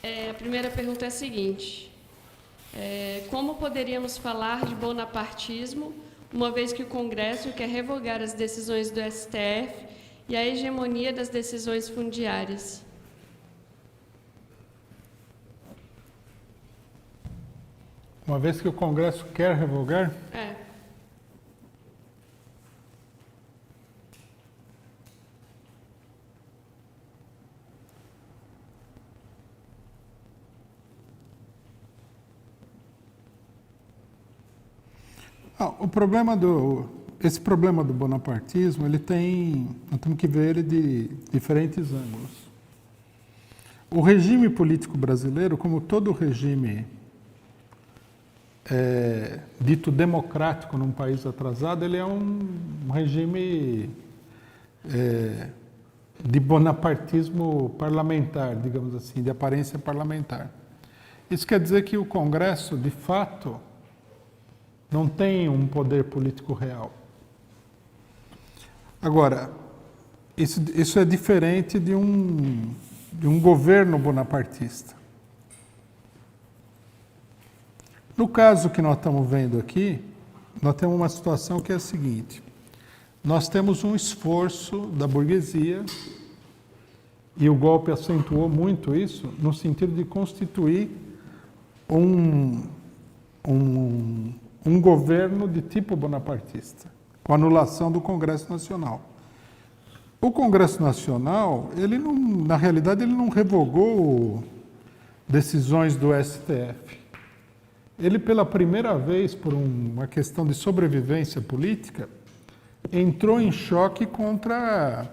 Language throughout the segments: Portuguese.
A primeira pergunta é a seguinte: como poderíamos falar de bonapartismo, uma vez que o Congresso quer revogar as decisões do STF e a hegemonia das decisões fundiárias? Uma vez que o Congresso quer revogar? Esse problema do bonapartismo, nós temos que ver ele de diferentes ângulos. O regime político brasileiro, como todo regime dito democrático num país atrasado, ele é um regime de bonapartismo parlamentar, digamos assim, de aparência parlamentar. Isso quer dizer que o Congresso, de fato, não tem um poder político real. Agora, isso é diferente de um governo bonapartista. No caso que nós estamos vendo aqui, nós temos uma situação que é a seguinte: nós temos um esforço da burguesia, e o golpe acentuou muito isso, no sentido de constituir um governo de tipo bonapartista, com anulação do Congresso Nacional. O Congresso Nacional, na realidade, ele não revogou decisões do STF. Ele, pela primeira vez, por uma questão de sobrevivência política, entrou em choque contra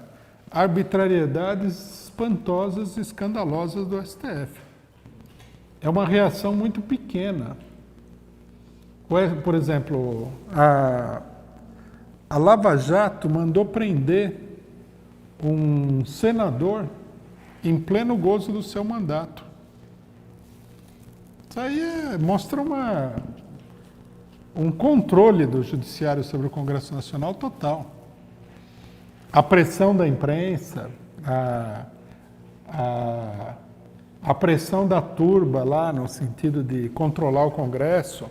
arbitrariedades espantosas e escandalosas do STF. É uma reação muito pequena. Por exemplo, a Lava Jato mandou prender um senador em pleno gozo do seu mandato. Isso aí mostra um controle do judiciário sobre o Congresso Nacional total. A pressão da imprensa, a pressão da turba lá no sentido de controlar o Congresso,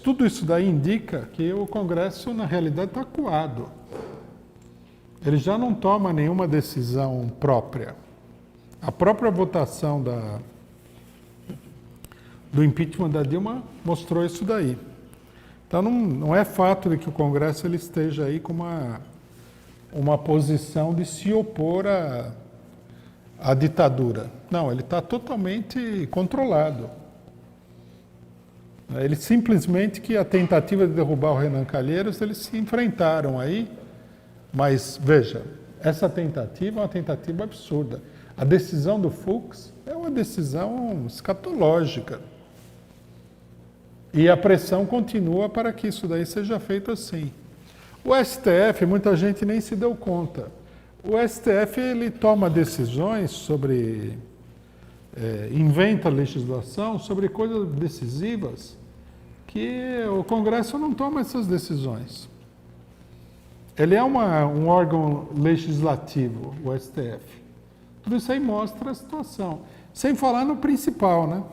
tudo isso daí indica que o Congresso, na realidade, está acuado. Ele já não toma nenhuma decisão própria. A própria votação do impeachment da Dilma mostrou isso daí. Então, não é fato de que o Congresso ele esteja aí com uma posição de se opor à ditadura. Não, ele está totalmente controlado. Ele simplesmente que a tentativa de derrubar o Renan Calheiros, eles se enfrentaram aí, mas veja, essa tentativa é uma tentativa absurda. A decisão do Fux é uma decisão escatológica. E a pressão continua para que isso daí seja feito assim. O STF, muita gente nem se deu conta. O STF, ele toma decisões sobre... inventa legislação sobre coisas decisivas que o Congresso não toma essas decisões. Ele é um órgão legislativo, o STF. Tudo isso aí mostra a situação. Sem falar no principal, né?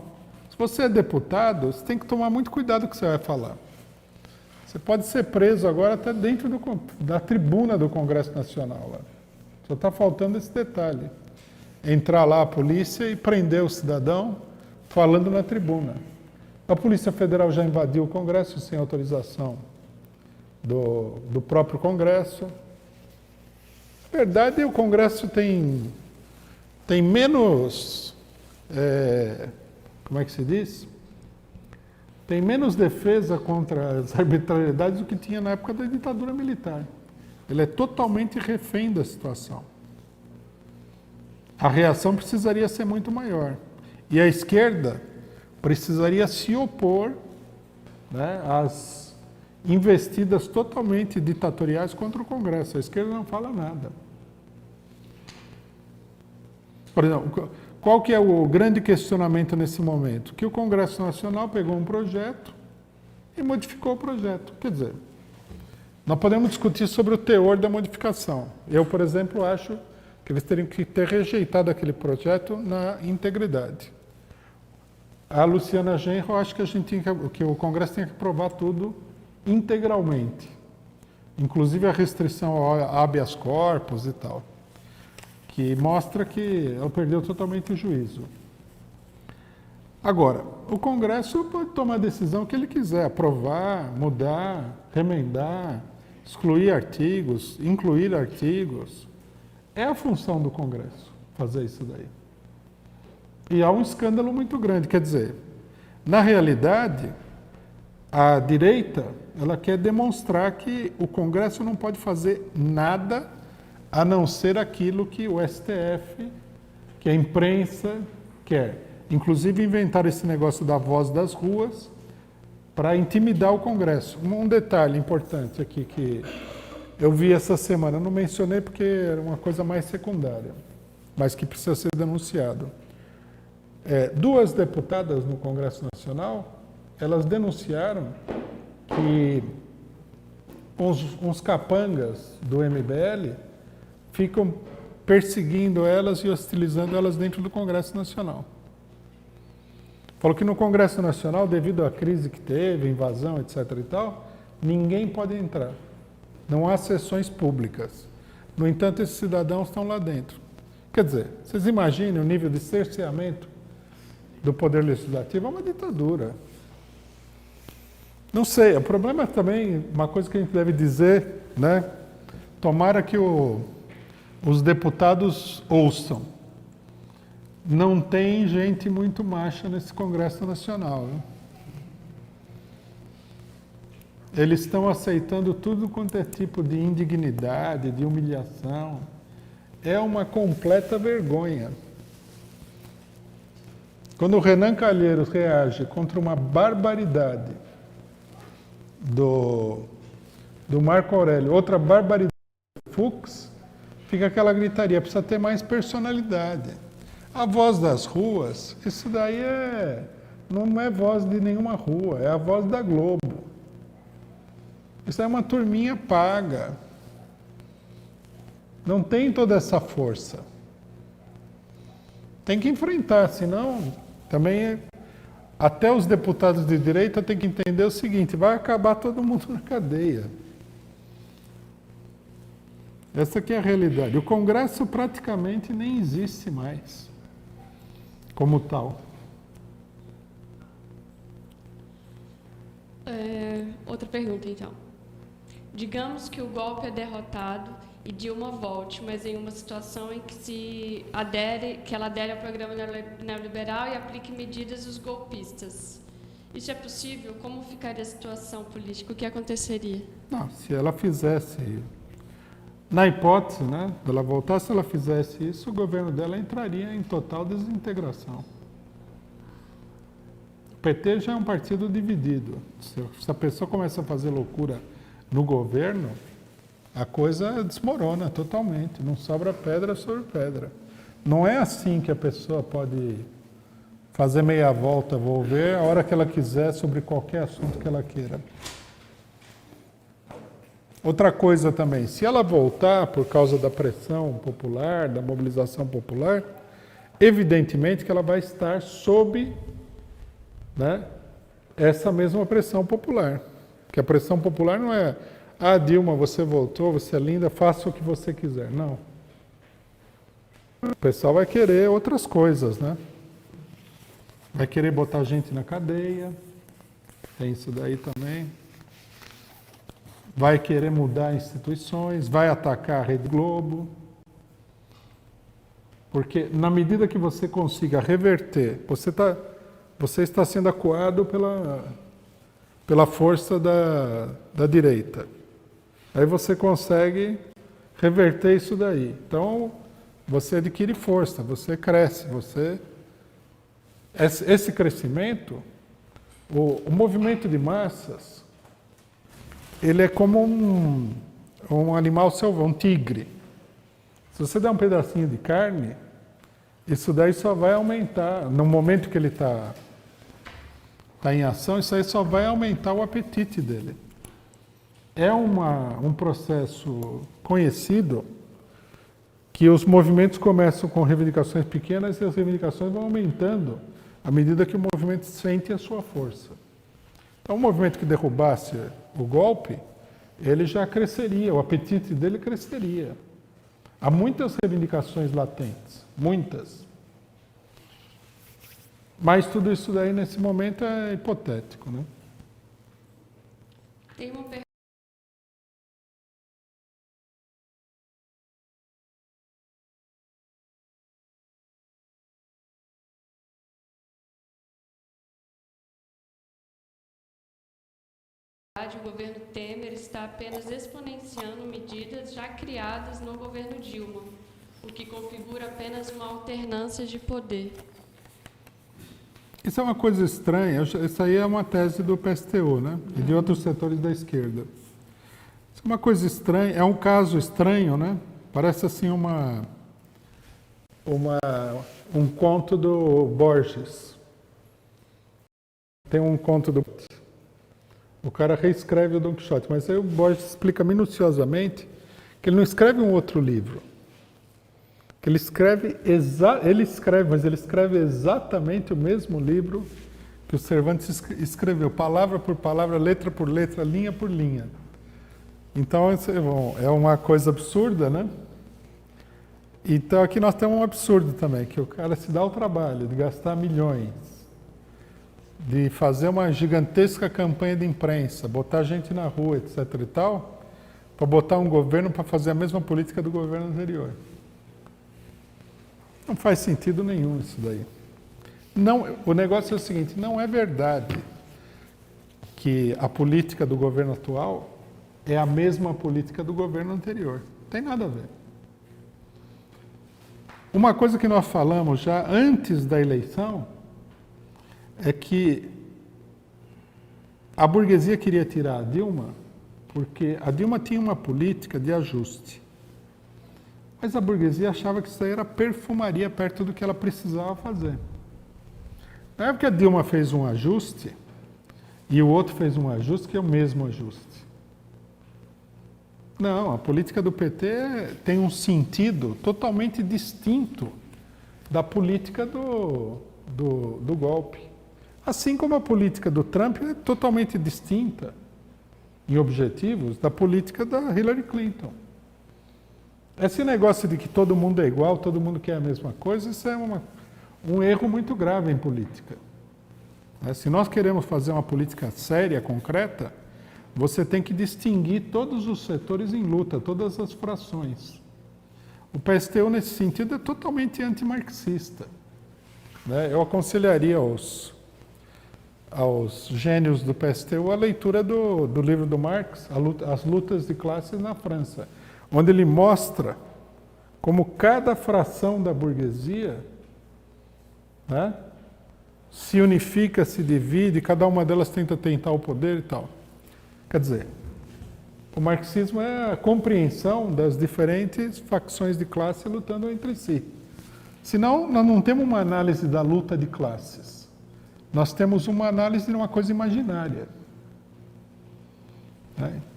Se você é deputado, você tem que tomar muito cuidado com o que você vai falar. Você pode ser preso agora até dentro da tribuna do Congresso Nacional. Lá. Só está faltando esse detalhe. Entrar lá a polícia e prender o cidadão falando na tribuna. A Polícia Federal já invadiu o Congresso sem autorização do próprio Congresso. Na verdade, o Congresso tem menos... como é que se diz? Tem menos defesa contra as arbitrariedades do que tinha na época da ditadura militar. Ele é totalmente refém da situação. A reação precisaria ser muito maior. E a esquerda precisaria se opor, né, às investidas totalmente ditatoriais contra o Congresso. A esquerda não fala nada. Por exemplo, qual que é o grande questionamento nesse momento? Que o Congresso Nacional pegou um projeto e modificou o projeto. Quer dizer, nós podemos discutir sobre o teor da modificação. Eu, por exemplo, acho que eles teriam que ter rejeitado aquele projeto na integridade. A Luciana Genro, acho que que o Congresso tinha que aprovar tudo integralmente, inclusive a restrição ao habeas corpus e tal, que mostra que ela perdeu totalmente o juízo. Agora, o Congresso pode tomar a decisão que ele quiser, aprovar, mudar, remendar, excluir artigos, incluir artigos. É a função do Congresso fazer isso daí. E há um escândalo muito grande, quer dizer, na realidade, a direita, ela quer demonstrar que o Congresso não pode fazer nada a não ser aquilo que o STF, que a imprensa quer. Inclusive inventaram esse negócio da voz das ruas para intimidar o Congresso. Um detalhe importante aqui que eu vi essa semana, eu não mencionei porque era uma coisa mais secundária, mas que precisa ser denunciado. Duas deputadas no Congresso Nacional, elas denunciaram que uns capangas do MBL ficam perseguindo elas e hostilizando elas dentro do Congresso Nacional. Falou que no Congresso Nacional, devido à crise que teve, invasão, etc. e tal, ninguém pode entrar. Não há sessões públicas. No entanto, esses cidadãos estão lá dentro. Quer dizer, vocês imaginem o nível de cerceamento do Poder Legislativo? É uma ditadura. Não sei, o problema é também, uma coisa que a gente deve dizer, né? Tomara que os deputados ouçam. Não tem gente muito macha nesse Congresso Nacional. Né? Eles estão aceitando tudo quanto é tipo de indignidade, de humilhação. É uma completa vergonha. Quando o Renan Calheiros reage contra uma barbaridade do Marco Aurélio, outra barbaridade do Fux, fica aquela gritaria, precisa ter mais personalidade. A voz das ruas, isso daí não é voz de nenhuma rua, é a voz da Globo. Isso é uma turminha paga. Não tem toda essa força. Tem que enfrentar, senão também até os deputados de direita têm que entender o seguinte, vai acabar todo mundo na cadeia. Essa aqui é a realidade. O Congresso praticamente nem existe mais como tal. Outra pergunta, então. Digamos que o golpe é derrotado e Dilma volte, mas em uma situação em que ela adere ao programa neoliberal e aplique medidas dos golpistas. Isso é possível? Como ficaria a situação política? O que aconteceria? Não, se ela fizesse, na hipótese, né, dela voltar, se ela fizesse isso, o governo dela entraria em total desintegração. O PT já é um partido dividido. Se a pessoa começa a fazer loucura no governo, a coisa desmorona totalmente, não sobra pedra sobre pedra. Não é assim que a pessoa pode fazer meia volta, volver a hora que ela quiser sobre qualquer assunto que ela queira. Outra coisa também, se ela voltar por causa da pressão popular, da mobilização popular, evidentemente que ela vai estar sob, né, essa mesma pressão popular. Porque a pressão popular não é, Dilma, você voltou, você é linda, faça o que você quiser. Não. O pessoal vai querer outras coisas, né? Vai querer botar gente na cadeia, tem isso daí também. Vai querer mudar instituições, vai atacar a Rede Globo. Porque na medida que você consiga reverter, você está sendo acuado pela força da direita. Aí você consegue reverter isso daí. Então, você adquire força, você cresce, Esse crescimento, o movimento de massas, ele é como um animal selvagem, um tigre. Se você der um pedacinho de carne, isso daí só vai aumentar. No momento que ele está em ação, isso aí só vai aumentar o apetite dele. É um processo conhecido que os movimentos começam com reivindicações pequenas e as reivindicações vão aumentando à medida que o movimento sente a sua força. Então, o movimento que derrubasse o golpe, ele já cresceria, o apetite dele cresceria. Há muitas reivindicações latentes, muitas. Mas tudo isso daí, nesse momento, é hipotético, né? Tem uma pergunta. O governo Temer está apenas exponenciando medidas já criadas no governo Dilma, o que configura apenas uma alternância de poder. Isso é uma coisa estranha, isso aí é uma tese do PSTU, né? E de outros setores da esquerda. Isso é uma coisa estranha, é um caso estranho, né? Parece assim um conto do Borges. Tem um conto do... O cara reescreve o Don Quixote, mas aí o Borges explica minuciosamente que ele não escreve um outro livro. Que ele escreve exatamente o mesmo livro que o Cervantes escreveu, palavra por palavra, letra por letra, linha por linha. Então, é uma coisa absurda, né? Então, aqui nós temos um absurdo também, que o cara se dá o trabalho de gastar milhões, de fazer uma gigantesca campanha de imprensa, botar gente na rua, etc. e tal, para botar um governo para fazer a mesma política do governo anterior. Não faz sentido nenhum isso daí. Não, o negócio é o seguinte, não é verdade que a política do governo atual é a mesma política do governo anterior. Não tem nada a ver. Uma coisa que nós falamos já antes da eleição é que a burguesia queria tirar a Dilma porque a Dilma tinha uma política de ajuste. Mas a burguesia achava que isso aí era perfumaria perto do que ela precisava fazer. Na época que a Dilma fez um ajuste e o outro fez um ajuste que é o mesmo ajuste. Não, a política do PT tem um sentido totalmente distinto da política do golpe. Assim como a política do Trump é totalmente distinta, em objetivos, da política da Hillary Clinton. Esse negócio de que todo mundo é igual, todo mundo quer a mesma coisa, isso é um erro muito grave em política. Se nós queremos fazer uma política séria, concreta, você tem que distinguir todos os setores em luta, todas as frações. O PSTU, nesse sentido, é totalmente antimarxista. Eu aconselharia aos gênios do PSTU a leitura do livro do Marx, As Lutas de Classes na França, onde ele mostra como cada fração da burguesia se unifica, se divide, cada uma delas tenta tentar o poder e tal. Quer dizer, o marxismo é a compreensão das diferentes facções de classe lutando entre si. Senão, nós não temos uma análise da luta de classes. Nós temos uma análise de uma coisa imaginária.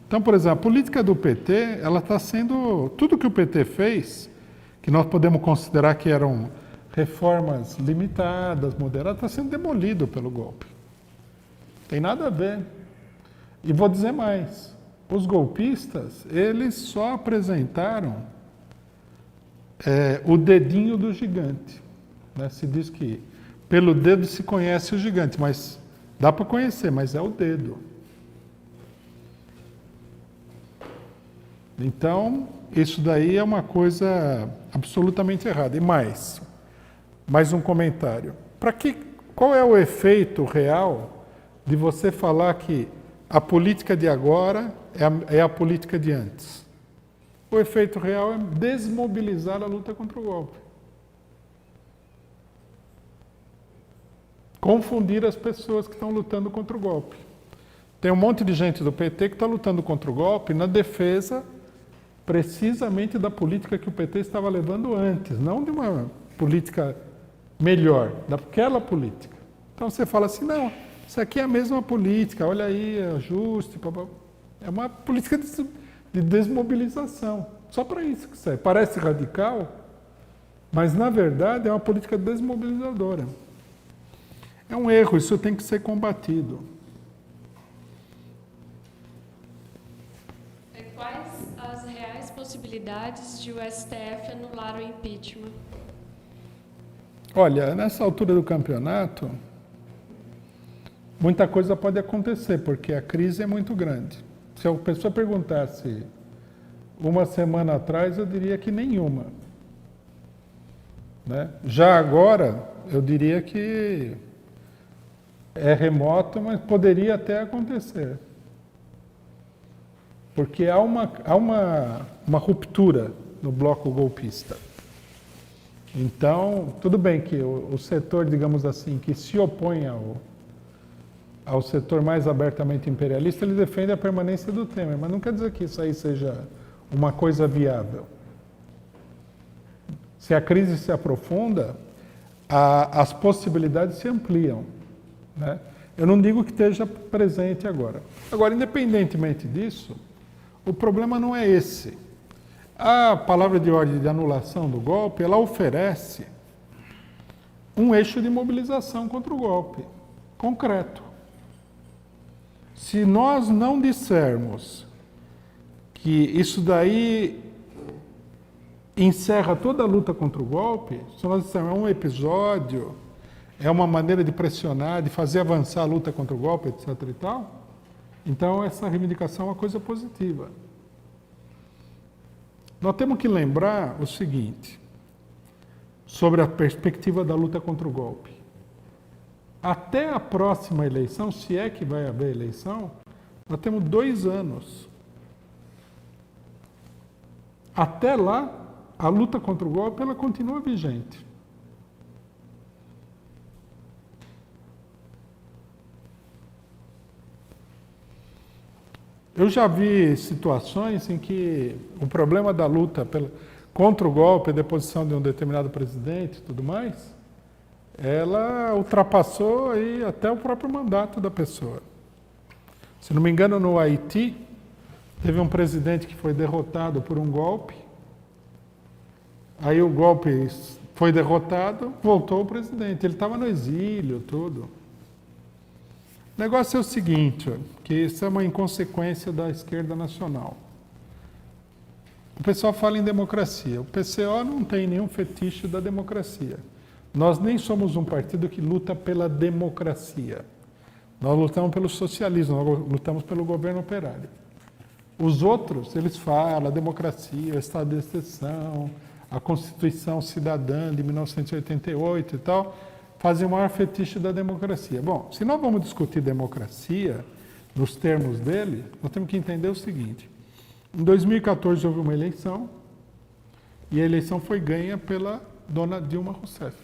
Então, por exemplo, a política do PT, ela está sendo... Tudo que o PT fez, que nós podemos considerar que eram reformas limitadas, moderadas, está sendo demolido pelo golpe. Não tem nada a ver. E vou dizer mais. Os golpistas, eles só apresentaram o dedinho do gigante. Se diz que pelo dedo se conhece o gigante, mas dá para conhecer, mas é o dedo. Então, isso daí é uma coisa absolutamente errada. E mais um comentário. Qual é o efeito real de você falar que a política de agora é a política de antes? O efeito real é desmobilizar a luta contra o golpe. Confundir as pessoas que estão lutando contra o golpe. Tem um monte de gente do PT que está lutando contra o golpe na defesa precisamente da política que o PT estava levando antes, não de uma política melhor, daquela política. Então você fala assim, não, isso aqui é a mesma política, olha aí, ajuste, é uma política de desmobilização. Só para isso que serve. Parece radical, mas na verdade é uma política desmobilizadora. É um erro, isso tem que ser combatido. Quais as reais possibilidades de o STF anular o impeachment? Olha, nessa altura do campeonato, muita coisa pode acontecer, porque a crise é muito grande. Se a pessoa perguntasse uma semana atrás, eu diria que nenhuma. Né? Já agora, eu diria que é remoto, mas poderia até acontecer. Porque há uma ruptura no bloco golpista. Então, tudo bem que o setor, digamos assim, que se opõe ao setor mais abertamente imperialista, ele defende a permanência do Temer, mas não quer dizer que isso aí seja uma coisa viável. Se a crise se aprofunda, as possibilidades se ampliam. Né? Eu não digo que esteja presente agora. Agora, independentemente disso, o problema não é esse. A palavra de ordem de anulação do golpe, ela oferece um eixo de mobilização contra o golpe, concreto. Se nós não dissermos que isso daí encerra toda a luta contra o golpe, se nós dissermos é um episódio, é uma maneira de pressionar, de fazer avançar a luta contra o golpe, etc. e tal, então essa reivindicação é uma coisa positiva. Nós temos que lembrar o seguinte, sobre a perspectiva da luta contra o golpe. Até a próxima eleição, se é que vai haver eleição, nós temos 2 anos. Até lá, a luta contra o golpe ela continua vigente. Eu já vi situações em que o problema da luta contra o golpe, a deposição de um determinado presidente e tudo mais, ela ultrapassou aí até o próprio mandato da pessoa. Se não me engano, no Haiti, teve um presidente que foi derrotado por um golpe, aí o golpe foi derrotado, voltou o presidente. Ele estava no exílio, tudo. O negócio é o seguinte, que isso é uma inconsequência da esquerda nacional. O pessoal fala em democracia. O PCO não tem nenhum fetiche da democracia. Nós nem somos um partido que luta pela democracia. Nós lutamos pelo socialismo, nós lutamos pelo governo operário. Os outros, eles falam a democracia, o estado de exceção, a Constituição Cidadã de 1988 e tal, fazem o maior fetiche da democracia. Bom, se nós vamos discutir democracia, nos termos dele, nós temos que entender o seguinte. Em 2014 houve uma eleição, e a eleição foi ganha pela dona Dilma Rousseff.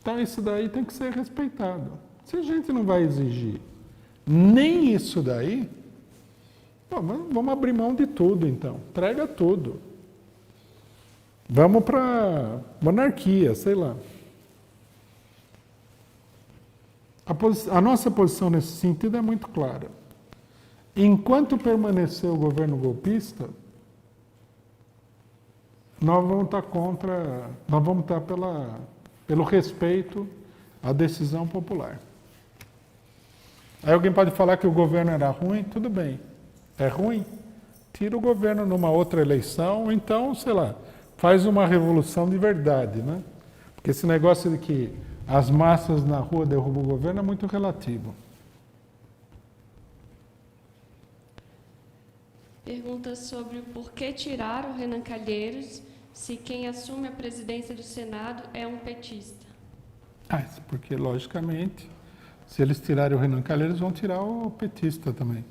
Então isso daí tem que ser respeitado. Se a gente não vai exigir nem isso daí, vamos abrir mão de tudo então, entrega tudo. Vamos para monarquia, sei lá. A nossa posição nesse sentido é muito clara. Enquanto permanecer o governo golpista, nós vamos estar pelo respeito à decisão popular. Aí alguém pode falar que o governo era ruim, tudo bem. É ruim? Tira o governo numa outra eleição, ou então, sei lá, faz uma revolução de verdade, né? Porque esse negócio de que as massas na rua derrubam o governo é muito relativo. Pergunta sobre o porquê tirar o Renan Calheiros se quem assume a presidência do Senado é um petista. Porque, logicamente, se eles tirarem o Renan Calheiros, vão tirar o petista também.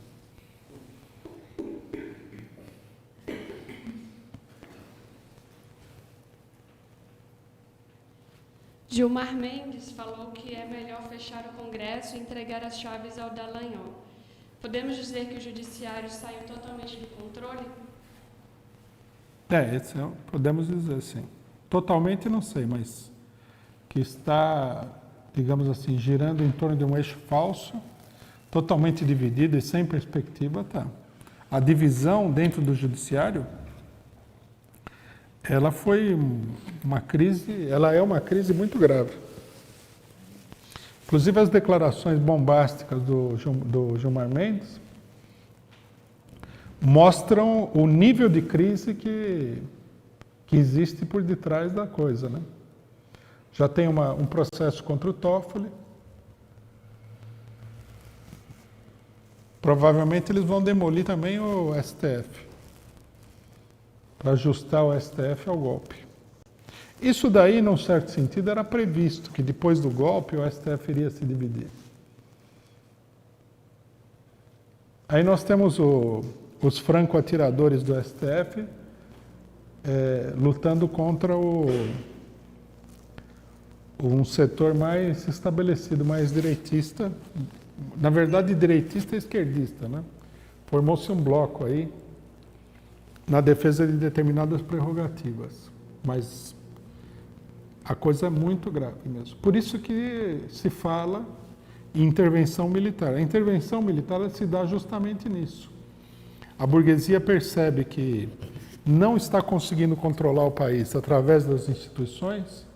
Gilmar Mendes falou que é melhor fechar o Congresso e entregar as chaves ao Dallagnol. Podemos dizer que o judiciário saiu totalmente do controle? Podemos dizer sim. Totalmente não sei, mas que está, digamos assim, girando em torno de um eixo falso, totalmente dividido e sem perspectiva, tá. a divisão dentro do judiciário, ela foi uma crise, ela é uma crise muito grave. Inclusive as declarações bombásticas do Gilmar Mendes mostram o nível de crise que existe por detrás da coisa, né? Já tem um processo contra o Toffoli. Provavelmente eles vão demolir também o STF, para ajustar o STF ao golpe. Isso daí, num certo sentido, era previsto, que depois do golpe o STF iria se dividir. Aí nós temos os franco-atiradores do STF lutando contra um setor mais estabelecido, mais direitista, na verdade direitista e esquerdista, né? Formou-se um bloco aí na defesa de determinadas prerrogativas, mas a coisa é muito grave mesmo. Por isso que se fala em intervenção militar. A intervenção militar ela se dá justamente nisso. A burguesia percebe que não está conseguindo controlar o país através das instituições,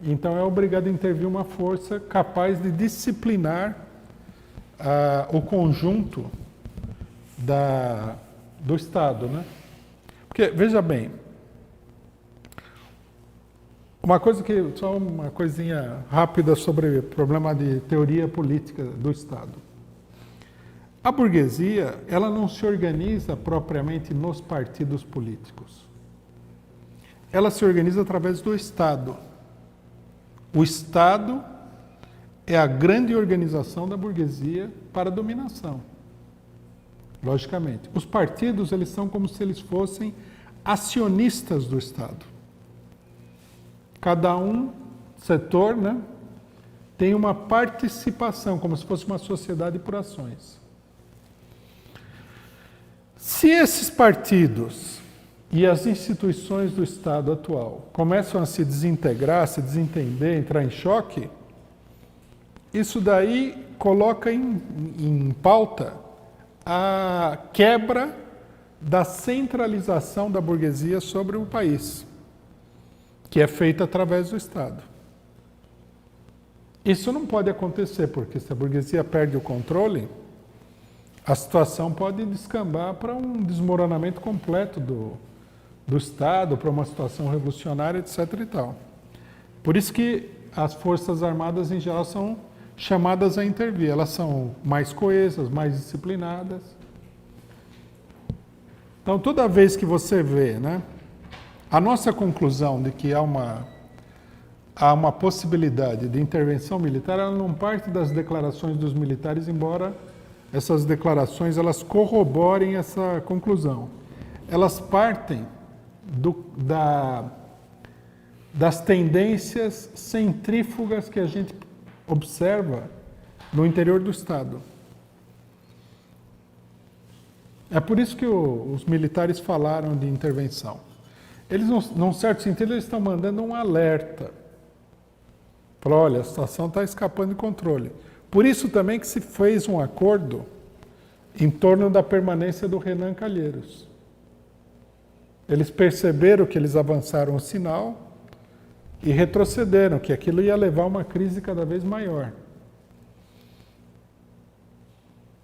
então é obrigada a intervir uma força capaz de disciplinar o conjunto do Estado, né? Porque, veja bem, só uma coisinha rápida sobre o problema de teoria política do Estado. A burguesia, ela não se organiza propriamente nos partidos políticos. Ela se organiza através do Estado. O Estado é a grande organização da burguesia para a dominação. Logicamente. Os partidos, eles são como se eles fossem acionistas do Estado. Cada setor, né, tem uma participação, como se fosse uma sociedade por ações. Se esses partidos e as instituições do Estado atual começam a se desintegrar, se desentender, entrar em choque, isso daí coloca em pauta a quebra da centralização da burguesia sobre o país, que é feita através do Estado. Isso não pode acontecer, porque se a burguesia perde o controle, a situação pode descambar para um desmoronamento completo do Estado, para uma situação revolucionária, etc. e tal. Por isso que as Forças Armadas, em geral, são chamadas a intervir. Elas são mais coesas, mais disciplinadas. Então, toda vez que você vê, né, a nossa conclusão de que há uma possibilidade de intervenção militar, ela não parte das declarações dos militares, embora essas declarações elas corroborem essa conclusão. Elas partem das tendências centrífugas que a gente observa no interior do Estado. É por isso que os militares falaram de intervenção. Eles, num certo sentido, eles estão mandando um alerta. Falaram, olha, a situação está escapando de controle. Por isso também que se fez um acordo em torno da permanência do Renan Calheiros. Eles perceberam que eles avançaram o sinal e retrocederam, que aquilo ia levar a uma crise cada vez maior.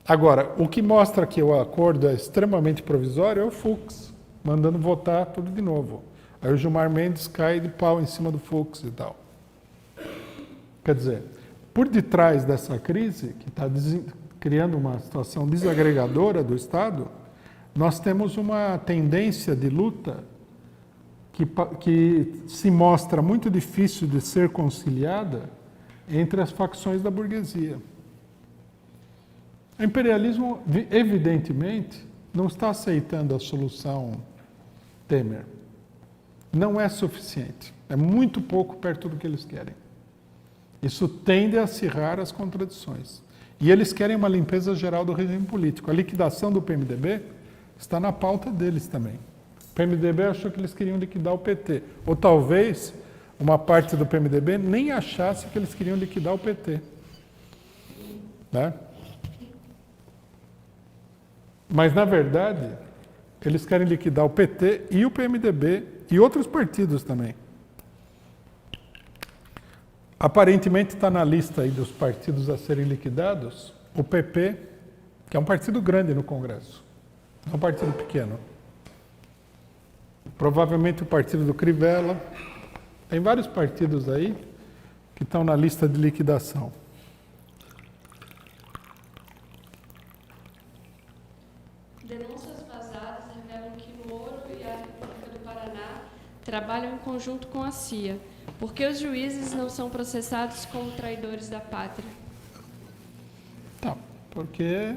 Agora, o que mostra que o acordo é extremamente provisório é o Fux, mandando votar tudo de novo. Aí o Gilmar Mendes cai de pau em cima do Fux e tal. Quer dizer, por detrás dessa crise, que está criando uma situação desagregadora do Estado, nós temos uma tendência de luta que se mostra muito difícil de ser conciliada entre as facções da burguesia. O imperialismo, evidentemente, não está aceitando a solução Temer. Não é suficiente. É muito pouco perto do que eles querem. Isso tende a acirrar as contradições. E eles querem uma limpeza geral do regime político. A liquidação do PMDB está na pauta deles também. O PMDB achou que eles queriam liquidar o PT. Ou talvez uma parte do PMDB nem achasse que eles queriam liquidar o PT. Né? Mas, na verdade, eles querem liquidar o PT e o PMDB e outros partidos também. Aparentemente está na lista aí dos partidos a serem liquidados o PP, que é um partido grande no Congresso, não é um partido pequeno. Provavelmente o partido do Crivella. Tem vários partidos aí que estão na lista de liquidação. Denúncias vazadas revelam que Moro e a República do Paraná trabalham em conjunto com a CIA. Por que os juízes não são processados como traidores da pátria? Tá, porque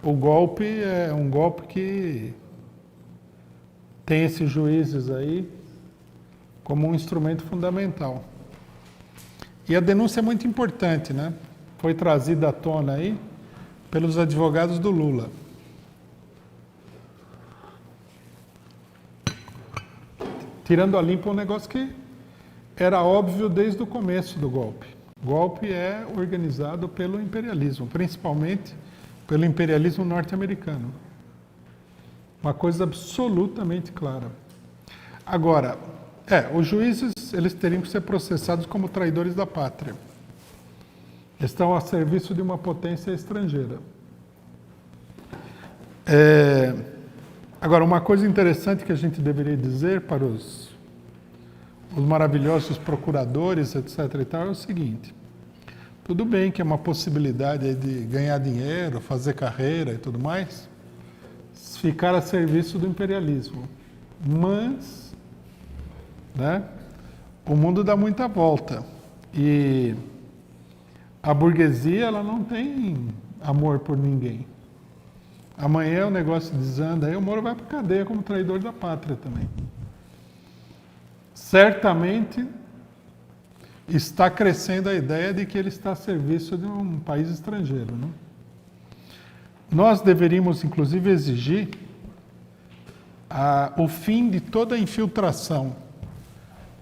o golpe é um golpe que tem esses juízes aí como um instrumento fundamental. E a denúncia é muito importante, né? Foi trazida à tona aí pelos advogados do Lula. Tirando a limpo um negócio que era óbvio desde o começo do golpe. O golpe é organizado pelo imperialismo, principalmente pelo imperialismo norte-americano. Uma coisa absolutamente clara. Agora, os juízes, eles teriam que ser processados como traidores da pátria. Estão a serviço de uma potência estrangeira. Agora, uma coisa interessante que a gente deveria dizer para os maravilhosos procuradores, etc. e tal, é o seguinte: tudo bem que é uma possibilidade aí de ganhar dinheiro, fazer carreira e tudo mais, ficar a serviço do imperialismo. Mas, né, o mundo dá muita volta. E a burguesia, ela não tem amor por ninguém. Amanhã o negócio desanda, aí o Moro vai para a cadeia como traidor da pátria também. Certamente está crescendo a ideia de que ele está a serviço de um país estrangeiro, né? Nós deveríamos, inclusive, exigir o fim de toda a infiltração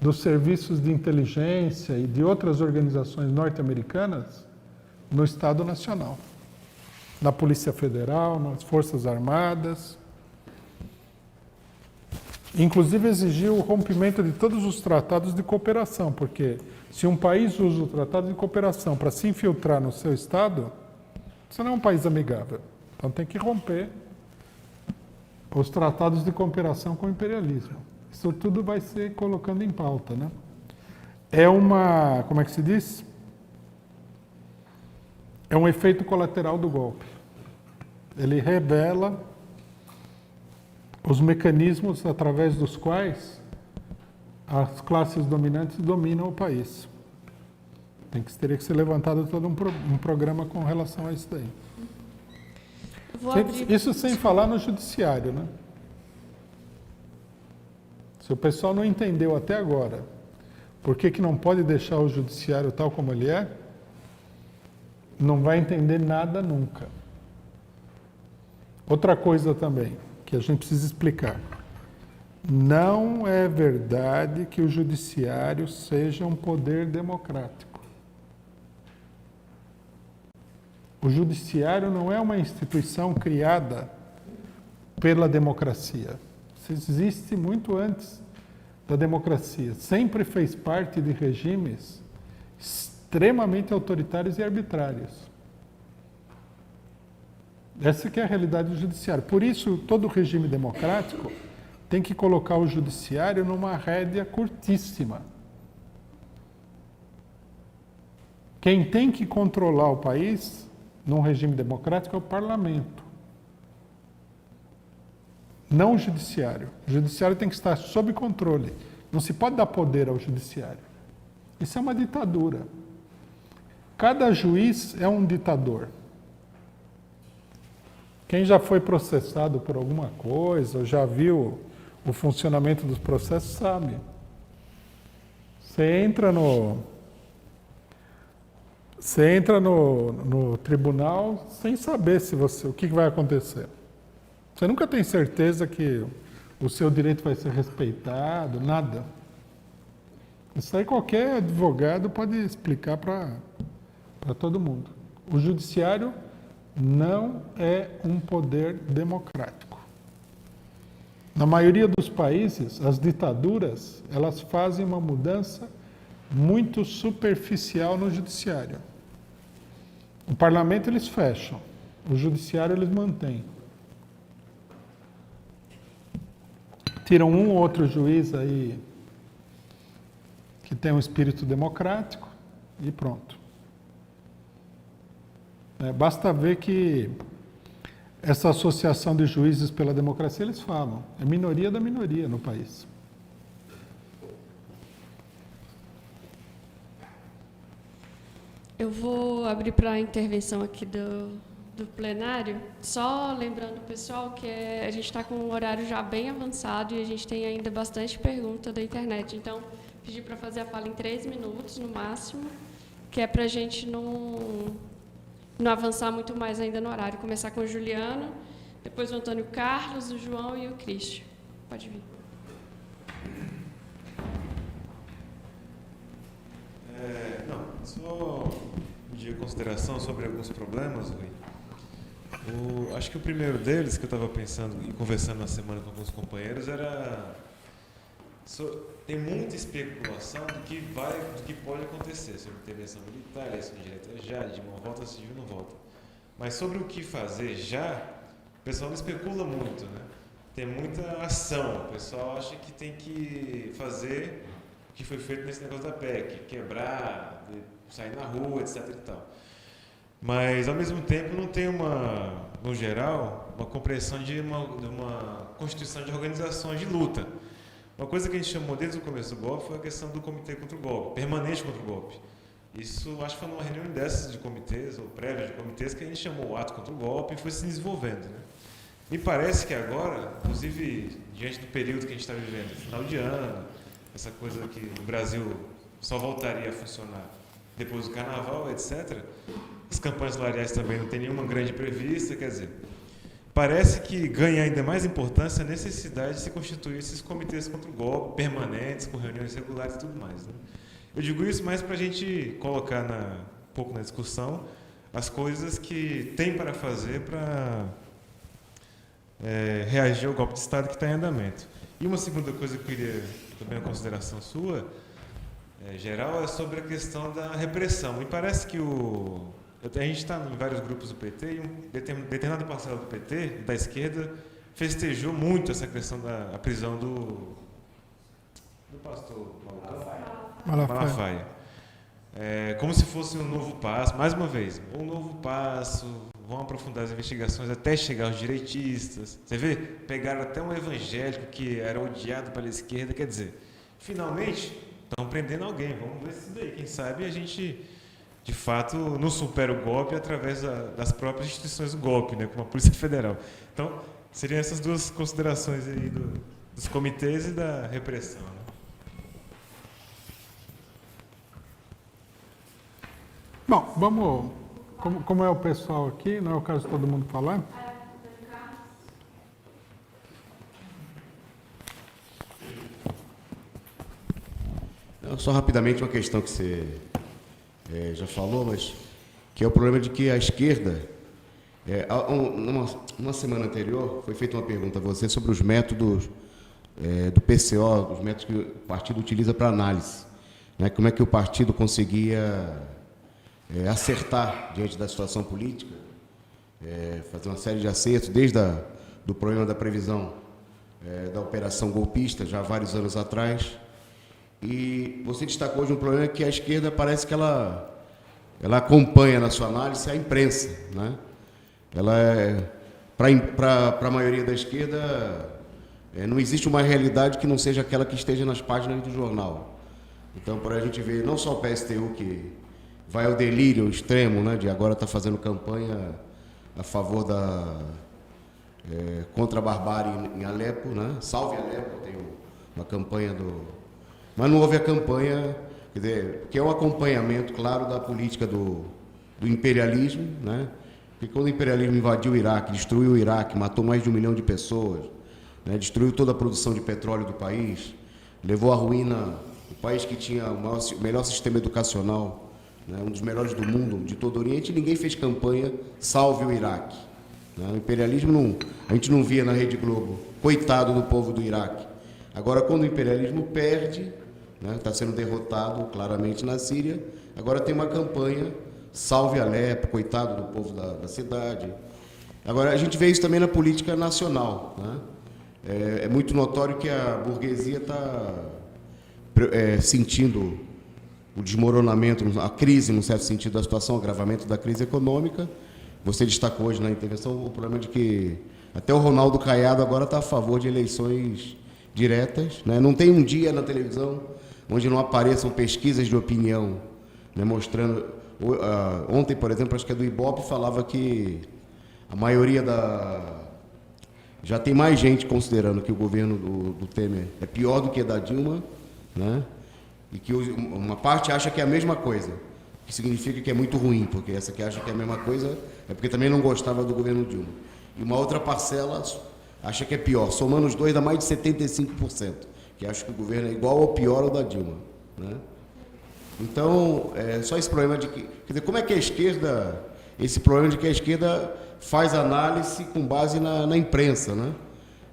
dos serviços de inteligência e de outras organizações norte-americanas no Estado Nacional, na Polícia Federal, nas Forças Armadas. Inclusive exigir o rompimento de todos os tratados de cooperação, porque se um país usa o tratado de cooperação para se infiltrar no seu Estado, isso não é um país amigável. Então tem que romper os tratados de cooperação com o imperialismo. Isso tudo vai ser colocando em pauta, né? É uma, como é que se diz? É um efeito colateral do golpe. Ele revela os mecanismos através dos quais as classes dominantes dominam o país. Teria que ser levantado todo um programa com relação a isso daí. Isso sem falar no judiciário, né? Se o pessoal não entendeu até agora por que não pode deixar o judiciário tal como ele é, não vai entender nada nunca. Outra coisa também que a gente precisa explicar. Não é verdade que o judiciário seja um poder democrático. O judiciário não é uma instituição criada pela democracia. Isso existe muito antes da democracia. Sempre fez parte de regimes extremamente autoritários e arbitrários. Essa que é a realidade do judiciário. Por isso, todo regime democrático tem que colocar o judiciário numa rédea curtíssima. Quem tem que controlar o país num regime democrático é o parlamento, não o judiciário. O judiciário tem que estar sob controle. Não se pode dar poder ao judiciário. Isso é uma ditadura. Cada juiz é um ditador. Quem já foi processado por alguma coisa, ou já viu o funcionamento dos processos, sabe. Você entra no tribunal sem saber o que vai acontecer. Você nunca tem certeza que o seu direito vai ser respeitado, nada. Isso aí qualquer advogado pode explicar para todo mundo. O judiciário não é um poder democrático. Na maioria dos países, as ditaduras, elas fazem uma mudança muito superficial no judiciário. O parlamento eles fecham, o judiciário eles mantêm. Tiram um ou outro juiz aí que tem um espírito democrático e pronto. Basta ver que essa associação de juízes pela democracia, eles falam, é minoria da minoria no país. Eu vou abrir para a intervenção aqui do plenário, só lembrando, pessoal, que a gente está com um horário já bem avançado e a gente tem ainda bastante pergunta da internet. Então, pedi para fazer a fala em 3 minutos, no máximo, que é para a gente não avançar muito mais ainda no horário. Começar com o Juliano, depois o Antônio Carlos, o João e o Cristian. Pode vir. Só de consideração sobre alguns problemas, Rui. Acho que o primeiro deles, que eu estava pensando e conversando na semana com alguns companheiros, era... tem muita especulação do que pode acontecer sobre intervenção militar, eleição direta já, de uma volta civil não volta. Mas sobre o que fazer já, o pessoal não especula muito, né? Tem muita ação. O pessoal acha que tem que fazer o que foi feito nesse negócio da PEC, quebrar, sair na rua, etc. e tal. Mas, ao mesmo tempo, não tem no geral, uma compreensão de uma constituição de organizações de luta. Uma coisa que a gente chamou desde o começo do golpe foi a questão do comitê contra o golpe, permanente contra o golpe. Isso, acho que foi numa reunião dessas de comitês, ou prévias de comitês, que a gente chamou o ato contra o golpe e foi se desenvolvendo, né? Me parece que agora, inclusive, diante do período que a gente está vivendo, final de ano, essa coisa que no Brasil só voltaria a funcionar depois do carnaval, etc., as campanhas salariais também não tem nenhuma grande prevista, quer dizer, parece que ganha ainda mais importância a necessidade de se constituir esses comitês contra o golpe, permanentes, com reuniões regulares e tudo mais, né? Eu digo isso mais para a gente colocar um pouco na discussão as coisas que tem para fazer para reagir ao golpe de Estado que está em andamento. E uma segunda coisa que eu queria também uma consideração sua, geral, é sobre a questão da repressão. Me parece que a gente está em vários grupos do PT e determinada parcela do PT, da esquerda, festejou muito essa questão da prisão do pastor Malafaia. Como se fosse um novo passo, mais uma vez, um novo passo, vão aprofundar as investigações até chegar aos direitistas. Você vê? Pegaram até um evangélico que era odiado pela esquerda, quer dizer, finalmente estão prendendo alguém, vamos ver isso daí, quem sabe a gente, de fato, não supera o golpe através das próprias instituições do golpe, né, como a Polícia Federal. Então, seriam essas duas considerações aí dos comitês e da repressão, né? Bom, vamos... Como é o pessoal aqui, não é o caso de todo mundo falar? Só rapidamente uma questão que você já falou, mas que é o problema de que a esquerda, numa semana anterior, foi feita uma pergunta a você sobre os métodos do PCO, os métodos que o partido utiliza para análise, né? Como é que o partido conseguia acertar diante da situação política, fazer uma série de acertos, desde do problema da previsão da operação golpista, já há vários anos atrás. E você destacou hoje um problema que a esquerda parece que ela acompanha na sua análise a imprensa, né? Para a maioria da esquerda, não existe uma realidade que não seja aquela que esteja nas páginas do jornal. Então, para a gente ver não só o PSTU que vai ao delírio extremo, né, de agora estar fazendo campanha a favor contra a barbárie em Alepo, né? Salve Alepo, tem uma campanha mas não houve a campanha, quer dizer, que é o acompanhamento, claro, da política do imperialismo, né? Porque quando o imperialismo invadiu o Iraque, destruiu o Iraque, matou mais de 1 milhão de pessoas, né? Destruiu toda a produção de petróleo do país, levou à ruína o país que tinha o melhor sistema educacional né, um dos melhores do mundo, de todo o Oriente, e ninguém fez campanha salve o Iraque. Né? O imperialismo a gente não via na Rede Globo, coitado do povo do Iraque. Agora, quando o imperialismo perde, está sendo derrotado claramente na Síria, agora tem uma campanha salve Alepo, coitado do povo da cidade. Agora, a gente vê isso também na política nacional. Né? É muito notório que a burguesia está sentindo o desmoronamento, a crise, no certo sentido, da situação, o agravamento da crise econômica. Você destacou hoje na intervenção o problema de que até o Ronaldo Caiado agora está a favor de eleições diretas. Né? Não tem um dia na televisão onde não apareçam pesquisas de opinião, né, mostrando... Ontem, por exemplo, acho que é do Ibope, falava que a maioria já tem mais gente considerando que o governo do Temer é pior do que a da Dilma, né? E que uma parte acha que é a mesma coisa, que significa que é muito ruim, porque essa que acha que é a mesma coisa é porque também não gostava do governo Dilma. E uma outra parcela acha que é pior. Somando os dois, dá mais de 75%, que acha que o governo é igual ou pior ao da Dilma, né? Então, só esse problema de que... Quer dizer, como é que a esquerda... Esse problema de que a esquerda faz análise com base na imprensa, né?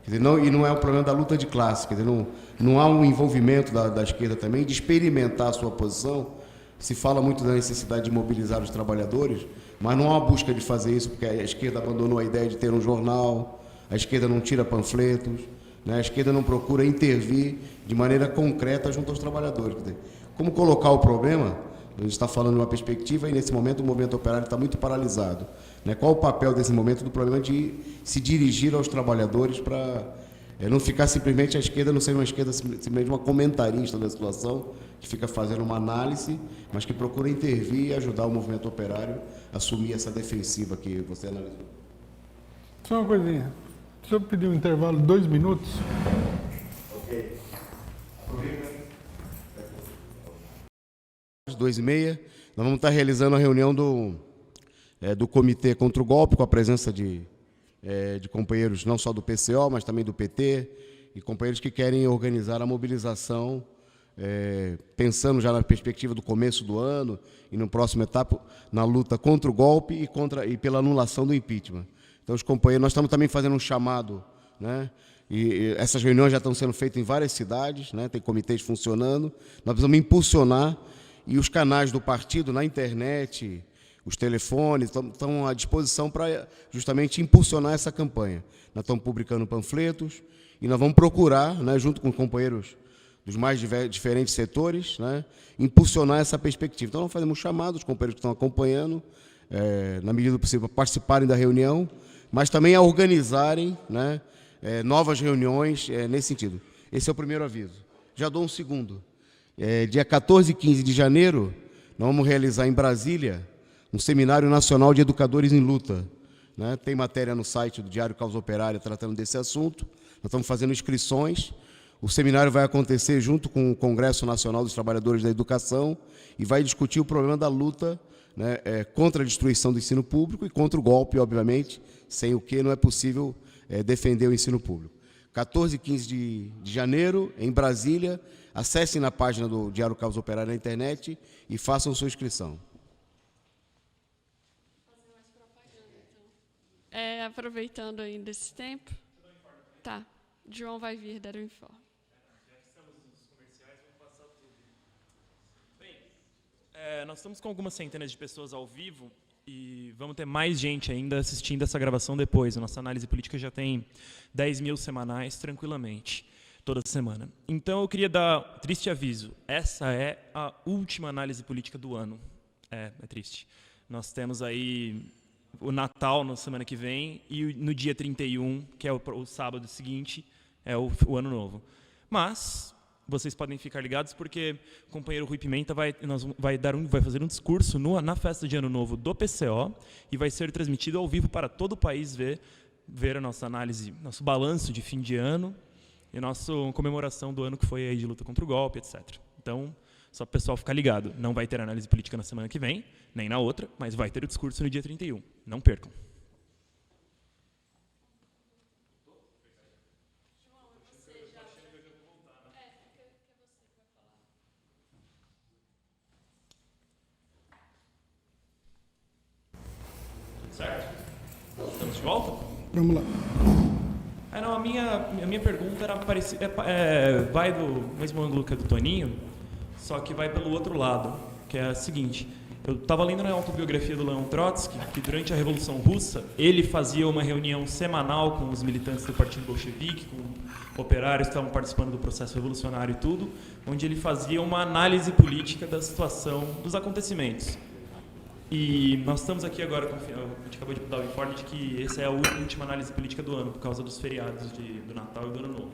Quer dizer, não é um problema da luta de classe, quer dizer, não há um envolvimento da esquerda também de experimentar a sua posição. Se fala muito da necessidade de mobilizar os trabalhadores, mas não há uma busca de fazer isso, porque a esquerda abandonou a ideia de ter um jornal, a esquerda não tira panfletos, né? A esquerda não procura intervir de maneira concreta junto aos trabalhadores. Quer dizer, como colocar o problema? A gente está falando de uma perspectiva e, nesse momento, o movimento operário está muito paralisado. Né? Qual o papel desse momento do problema de se dirigir aos trabalhadores para não ficar simplesmente a esquerda, não ser uma esquerda simplesmente uma comentarista da situação, que fica fazendo uma análise, mas que procura intervir e ajudar o movimento operário a assumir essa defensiva que você analisou? Só uma coisinha. Deixa eu pedir um intervalo de 2 minutos. Ok. Às 2h30, nós vamos estar realizando a reunião do Comitê contra o Golpe, com a presença de companheiros não só do PCO, mas também do PT, e companheiros que querem organizar a mobilização, pensando já na perspectiva do começo do ano e no próximo etapa, na luta contra o golpe e pela anulação do impeachment. Então, os companheiros, nós estamos também fazendo um chamado, né? E essas reuniões já estão sendo feitas em várias cidades, né? Tem comitês funcionando, nós precisamos impulsionar, e os canais do partido na internet, os telefones, estão à disposição para justamente impulsionar essa campanha. Nós estamos publicando panfletos e nós vamos procurar, né, junto com companheiros dos mais diferentes setores, né, impulsionar essa perspectiva. Então, nós fazemos um chamado, os companheiros que estão acompanhando, na medida do possível, para participarem da reunião, mas também a organizarem, né, novas reuniões nesse sentido. Esse é o primeiro aviso. Já dou um segundo. Dia 14 e 15 de janeiro, nós vamos realizar em Brasília um Seminário Nacional de Educadores em Luta. Né? Tem matéria no site do Diário Causa Operária tratando desse assunto. Nós estamos fazendo inscrições. O seminário vai acontecer junto com o Congresso Nacional dos Trabalhadores da Educação e vai discutir o problema da luta, né, contra a destruição do ensino público e contra o golpe, obviamente, sem o que não é possível defender o ensino público. 14 e 15 de janeiro, em Brasília. Acessem na página do Diário Causa Operária na internet e façam sua inscrição. Aproveitando ainda esse tempo. Tá. João vai vir dar o informe. Já que estamos nos comerciais, vamos passar tudo. Bem, nós estamos com algumas centenas de pessoas ao vivo e vamos ter mais gente ainda assistindo essa gravação depois. A nossa análise política já tem 10 mil semanais, tranquilamente, toda semana. Então, eu queria dar triste aviso. Essa é a última análise política do ano. É triste. Nós temos aí o Natal na semana que vem e no dia 31, que é o sábado seguinte, é o Ano Novo. Mas vocês podem ficar ligados porque o companheiro Rui Pimenta vai fazer um discurso na festa de Ano Novo do PCO e vai ser transmitido ao vivo para todo o país ver a nossa análise, nosso balanço de fim de ano e a nossa comemoração do ano que foi aí de luta contra o golpe, etc. Então, só para o pessoal ficar ligado, não vai ter análise política na semana que vem, nem na outra, mas vai ter o discurso no dia 31. Não percam. de volta? Vamos lá. Não, a minha pergunta era parecida, vai do mesmo ângulo que a do Toninho, só que vai pelo outro lado, que é a seguinte. Eu estava lendo na autobiografia do Leon Trotsky que durante a Revolução Russa ele fazia uma reunião semanal com os militantes do Partido Bolchevique, com operários que estavam participando do processo revolucionário e tudo, onde ele fazia uma análise política da situação, dos acontecimentos. E nós estamos aqui agora, a gente acabou de dar o informe de que essa é a última análise política do ano, por causa dos feriados do Natal e do Ano Novo.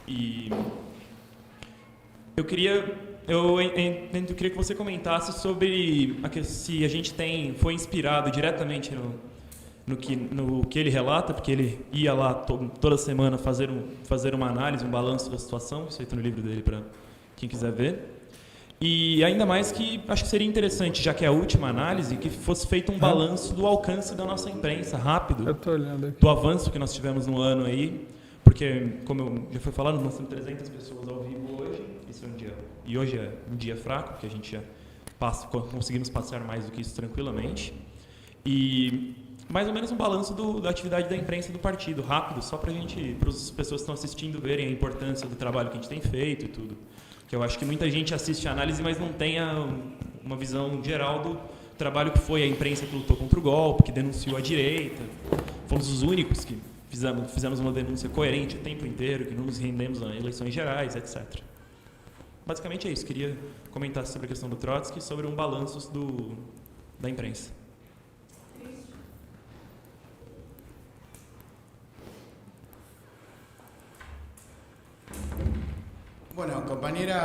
E eu queria que você comentasse sobre se a gente foi inspirado diretamente no que ele relata, porque ele ia lá toda semana fazer uma análise, um balanço da situação, isso aí está no livro dele para quem quiser ver. E ainda mais que acho que seria interessante, já que é a última análise, que fosse feito um balanço do alcance da nossa imprensa, rápido, Eu tô olhando aqui. do avanço que nós tivemos no ano aí, porque, como já foi falado, nós temos 300 pessoas ao vivo hoje, esse é um dia, e hoje é um dia fraco, porque a gente já conseguimos passar mais do que isso tranquilamente, e mais ou menos um balanço da atividade da imprensa do partido, rápido, só para as pessoas que estão assistindo verem a importância do trabalho que a gente tem feito e tudo. Que eu acho que muita gente assiste a análise, mas não tem uma visão geral do trabalho que foi a imprensa que lutou contra o golpe, que denunciou a direita. Fomos os únicos que fizemos uma denúncia coerente o tempo inteiro, que não nos rendemos a eleições gerais, etc. Basicamente é isso. Queria comentar sobre a questão do Trotsky e sobre um balanço da imprensa. Bueno, compañeros,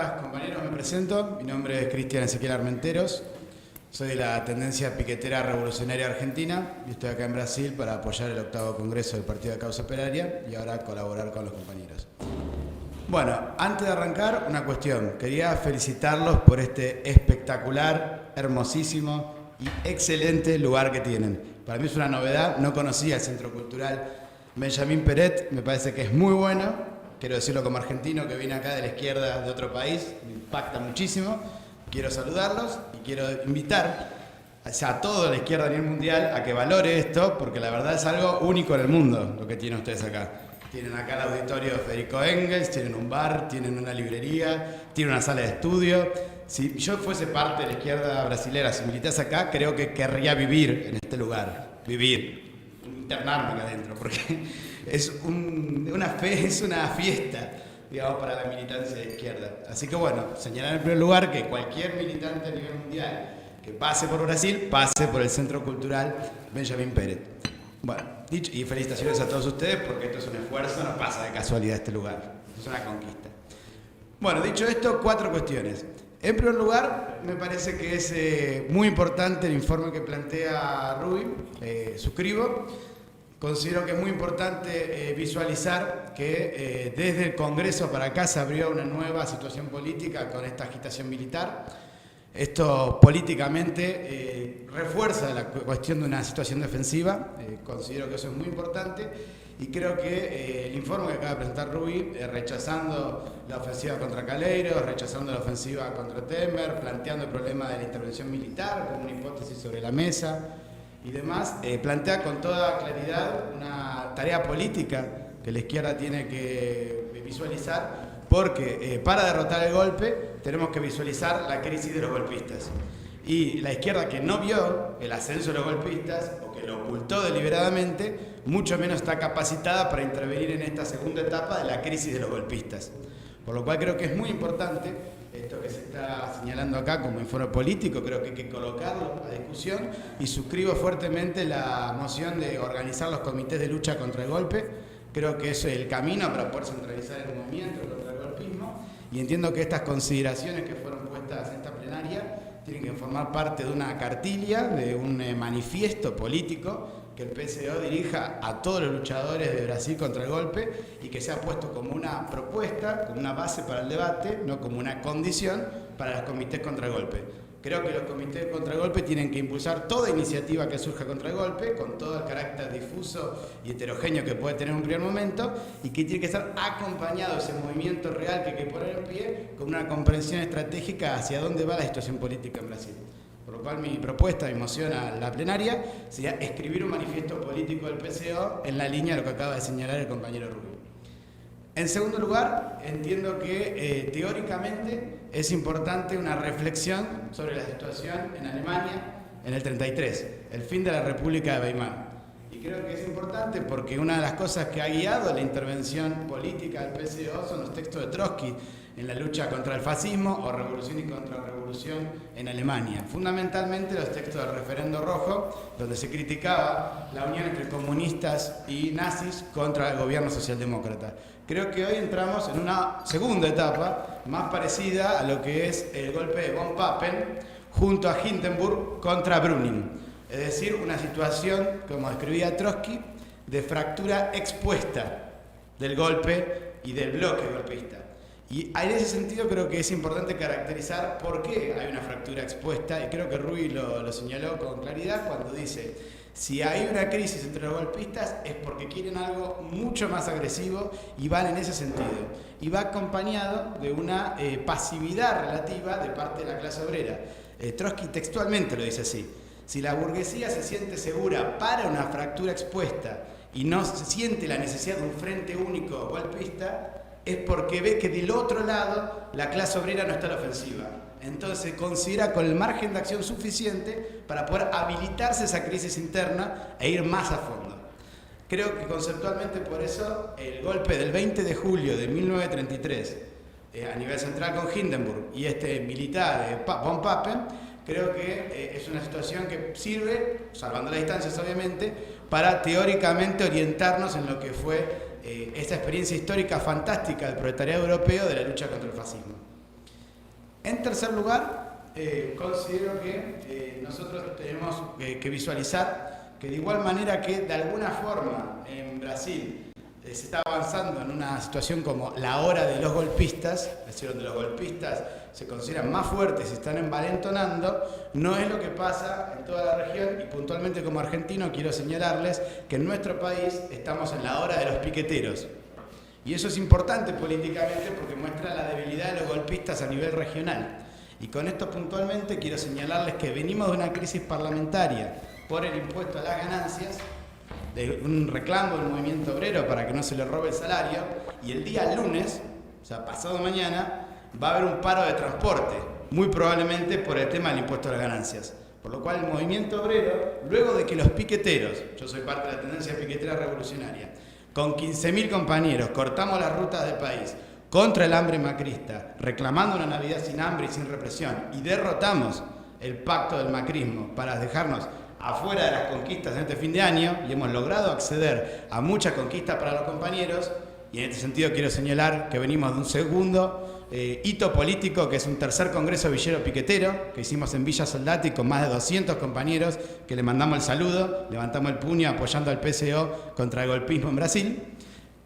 me presento. Mi nombre es Cristian Ezequiel Armenteros. Soy de la tendencia piquetera revolucionaria argentina y estoy acá en Brasil para apoyar el 8º Congreso del Partido de Causa Operaria y ahora colaborar con los compañeros. Bueno, antes de arrancar, una cuestión. Quería felicitarlos por este espectacular, hermosísimo y excelente lugar que tienen. Para mí es una novedad, no conocía el Centro Cultural Benjamín Peret, me parece que es muy bueno. Quiero decirlo como argentino que viene acá de la izquierda de otro país, me impacta muchísimo. Quiero saludarlos y quiero invitar a toda la izquierda a nivel mundial a que valore esto, porque la verdad es algo único en el mundo lo que tienen ustedes acá. Tienen acá el auditorio de Federico Engels, tienen un bar, tienen una librería, tienen una sala de estudio. Si yo fuese parte de la izquierda brasilera, si militase acá, creo que querría vivir en este lugar, internarme acá adentro, porque es una fiesta, digamos, para la militancia de izquierda. Así que bueno, señalar en primer lugar que cualquier militante a nivel mundial que pase por Brasil, pase por el Centro Cultural Benjamín Peret. Bueno, dicho, y felicitaciones a todos ustedes porque esto es un esfuerzo, no pasa de casualidad este lugar, es una conquista. Bueno, dicho esto, 4 cuestiones. En primer lugar, me parece que es muy importante el informe que plantea Ruy, suscribo. Considero que es muy importante visualizar que desde el Congreso para acá se abrió una nueva situación política con esta agitación militar. Esto políticamente refuerza la cuestión de una situación defensiva, considero que eso es muy importante y creo que el informe que acaba de presentar Rubí, rechazando la ofensiva contra Calero, rechazando la ofensiva contra Temer, planteando el problema de la intervención militar como una hipótesis sobre la mesa y demás, plantea con toda claridad una tarea política que la izquierda tiene que visualizar, porque para derrotar el golpe tenemos que visualizar la crisis de los golpistas. Y la izquierda que no vio el ascenso de los golpistas o que lo ocultó deliberadamente, mucho menos está capacitada para intervenir en esta segunda etapa de la crisis de los golpistas. Por lo cual creo que es muy importante esto que se está señalando acá como informe político, creo que hay que colocarlo a discusión y suscribo fuertemente la moción de organizar los comités de lucha contra el golpe. Creo que eso es el camino para poder centralizar el movimiento contra el golpismo y entiendo que estas consideraciones que fueron puestas en esta plenaria tienen que formar parte de una cartilla, de un manifiesto político que el PSDO dirija a todos los luchadores de Brasil contra el golpe y que sea puesto como una propuesta, como una base para el debate, no como una condición para los comités contra el golpe. Creo que los comités contra el golpe tienen que impulsar toda iniciativa que surja contra el golpe, con todo el carácter difuso y heterogéneo que puede tener en un primer momento, y que tiene que estar acompañado ese movimiento real que hay que poner en pie con una comprensión estratégica hacia dónde va la situación política en Brasil. Por lo cual mi propuesta, mi moción a la plenaria, sería escribir un manifiesto político del PCO en la línea de lo que acaba de señalar el compañero Rubio. En segundo lugar, entiendo que teóricamente es importante una reflexión sobre la situación en Alemania en el 33, el fin de la República de Weimar. Y creo que es importante porque una de las cosas que ha guiado la intervención política del PCO son los textos de Trotsky en la lucha contra el fascismo o revolución y contrarrevolución en Alemania. Fundamentalmente los textos del Referendo Rojo, donde se criticaba la unión entre comunistas y nazis contra el gobierno socialdemócrata. Creo que hoy entramos en una segunda etapa más parecida a lo que es el golpe de von Papen junto a Hindenburg contra Brüning. Es decir, una situación, como describía Trotsky, de fractura expuesta del golpe y del bloque golpista. Y en ese sentido creo que es importante caracterizar por qué hay una fractura expuesta, y creo que Rui lo señaló con claridad cuando dice: si hay una crisis entre los golpistas es porque quieren algo mucho más agresivo y van en ese sentido. Y va acompañado de una pasividad relativa de parte de la clase obrera. Trotsky textualmente lo dice así: si la burguesía se siente segura para una fractura expuesta y no se siente la necesidad de un frente único golpista, es porque ve que del otro lado la clase obrera no está a la ofensiva. Entonces considera con el margen de acción suficiente para poder habilitarse esa crisis interna e ir más a fondo. Creo que conceptualmente por eso el golpe del 20 de julio de 1933 a nivel central con Hindenburg y este militar de von Papen, creo que es una situación que sirve, salvando las distancias obviamente, para teóricamente orientarnos en lo que fue esta experiencia histórica fantástica del proletariado europeo de la lucha contra el fascismo. En tercer lugar, considero que nosotros tenemos que visualizar que de igual manera que de alguna forma en Brasil se está avanzando en una situación como la hora de los golpistas, es decir, donde los golpistas se consideran más fuertes y están envalentonando, no es lo que pasa en toda la región, y puntualmente como argentino quiero señalarles que en nuestro país estamos en la hora de los piqueteros. Y eso es importante políticamente porque muestra la debilidad de los golpistas a nivel regional. Y con esto puntualmente quiero señalarles que venimos de una crisis parlamentaria por el impuesto a las ganancias, de un reclamo del movimiento obrero para que no se le robe el salario, y el día lunes, o sea, pasado mañana, va a haber un paro de transporte, muy probablemente por el tema del impuesto a las ganancias. Por lo cual el movimiento obrero, luego de que los piqueteros, yo soy parte de la tendencia piquetera revolucionaria, con 15.000 compañeros cortamos las rutas del país contra el hambre macrista, reclamando una Navidad sin hambre y sin represión, y derrotamos el pacto del macrismo para dejarnos afuera de las conquistas en este fin de año, y hemos logrado acceder a muchas conquistas para los compañeros, y en este sentido quiero señalar que venimos de un segundo hito político, que es un tercer congreso villero piquetero, que hicimos en Villa Soldati con más de 200 compañeros, que le mandamos el saludo, levantamos el puño apoyando al PCO contra el golpismo en Brasil.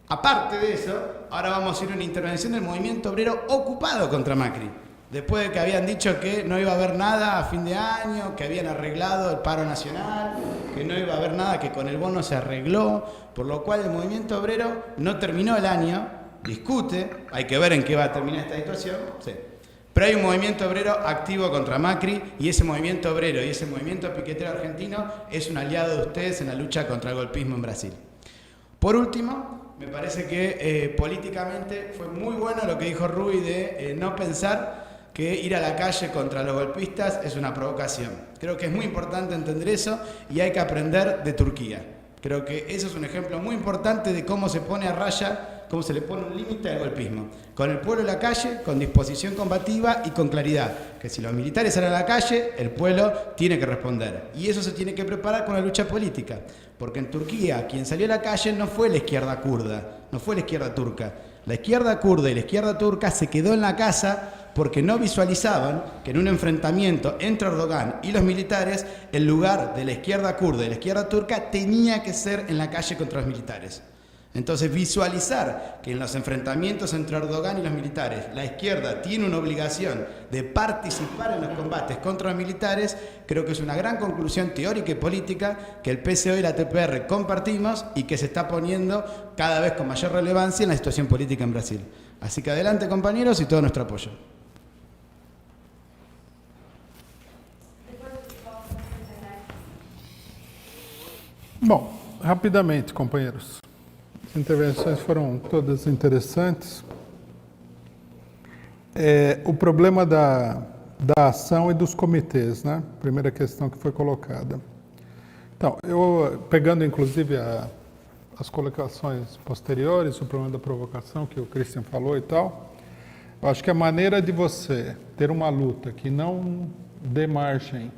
Aparte de eso, ahora vamos a ir a una intervención del movimiento obrero ocupado contra Macri. Después de que habían dicho que no iba a haber nada a fin de año, que habían arreglado el paro nacional, que no iba a haber nada, que con el bono se arregló, por lo cual el movimiento obrero no terminó el año, discute, hay que ver en qué va a terminar esta situación, sí. Pero hay un movimiento obrero activo contra Macri, y ese movimiento obrero y ese movimiento piquetero argentino es un aliado de ustedes en la lucha contra el golpismo en Brasil. Por último, me parece que políticamente fue muy bueno lo que dijo Rui de no pensar que ir a la calle contra los golpistas es una provocación. Creo que es muy importante entender eso y hay que aprender de Turquía. Creo que eso es un ejemplo muy importante de cómo se pone a raya, cómo se le pone un límite al golpismo. Con el pueblo en la calle, con disposición combativa y con claridad. Que si los militares salen a la calle, el pueblo tiene que responder. Y eso se tiene que preparar con la lucha política. Porque en Turquía, quien salió a la calle no fue la izquierda kurda, no fue la izquierda turca. La izquierda kurda y la izquierda turca se quedó en la casa porque no visualizaban que en un enfrentamiento entre Erdogan y los militares, el lugar de la izquierda kurda y la izquierda turca tenía que ser en la calle contra los militares. Entonces, visualizar que en los enfrentamientos entre Erdogan y los militares, la izquierda tiene una obligación de participar en los combates contra los militares, creo que es una gran conclusión teórica y política que el PCO y la TPR compartimos y que se está poniendo cada vez con mayor relevancia en la situación política en Brasil. Así que adelante, compañeros, y todo nuestro apoyo. Bom, rapidamente, companheiros. As intervenções foram todas interessantes. O problema da ação e dos comitês, né? Primeira questão que foi colocada. Então, eu, pegando inclusive as colocações posteriores, o problema da provocação que o Christian falou e tal, eu acho que a maneira de você ter uma luta que não dê margem,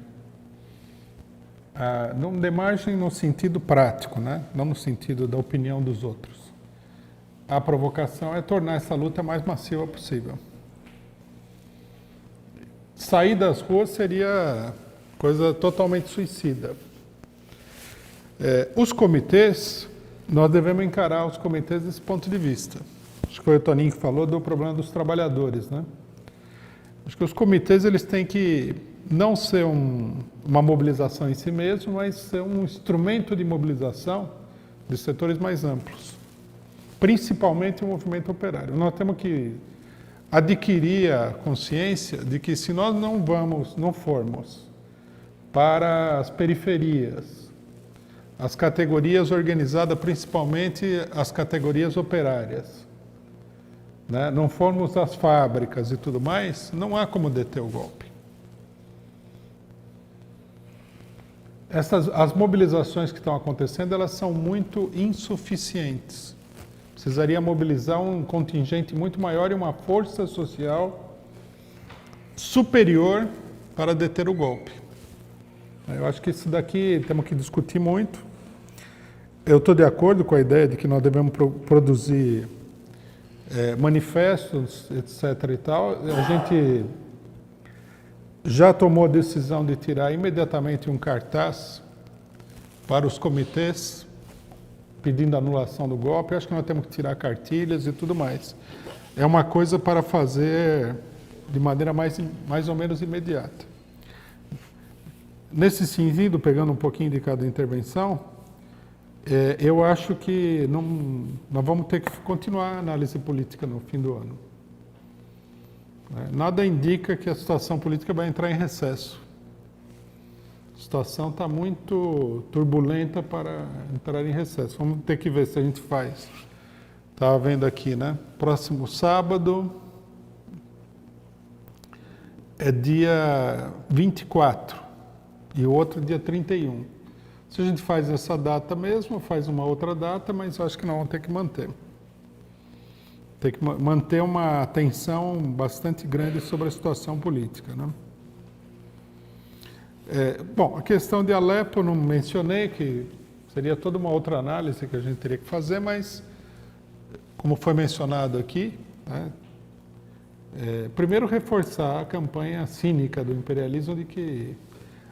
não dê margem no sentido prático, né? Não no sentido da opinião dos outros. A provocação é tornar essa luta mais massiva possível. Sair das ruas seria coisa totalmente suicida. Os comitês, nós devemos encarar os comitês desse ponto de vista. Acho que foi o Toninho que falou do problema dos trabalhadores, né? Acho que os comitês eles têm que não ser uma mobilização em si mesmo, mas ser um instrumento de mobilização de setores mais amplos, principalmente o movimento operário. Nós temos que adquirir a consciência de que se nós não formos para as periferias, as categorias organizadas, principalmente as categorias operárias, né? Não formos as fábricas e tudo mais, não há como deter o golpe. As mobilizações que estão acontecendo, elas são muito insuficientes. Precisaria mobilizar um contingente muito maior e uma força social superior para deter o golpe. Eu acho que isso daqui temos que discutir muito. Eu estou de acordo com a ideia de que nós devemos produzir manifestos, etc. e tal. A gente já tomou a decisão de tirar imediatamente um cartaz para os comitês pedindo anulação do golpe. Eu acho que nós temos que tirar cartilhas e tudo mais. É uma coisa para fazer de maneira mais ou menos imediata. Nesse sentido, pegando um pouquinho de cada intervenção, eu acho que nós vamos ter que continuar a análise política no fim do ano. Nada indica que a situação política vai entrar em recesso. A situação está muito turbulenta para entrar em recesso. Vamos ter que ver se a gente faz. Estava vendo aqui, né? Próximo sábado é dia 24 e o outro dia 31. Se a gente faz essa data mesmo, faz uma outra data, mas eu acho que nós vamos ter que manter. Tem que manter uma atenção bastante grande sobre a situação política, né? Bom, a questão de Alepo eu não mencionei, que seria toda uma outra análise que a gente teria que fazer, mas, como foi mencionado aqui, né, primeiro reforçar a campanha cínica do imperialismo de que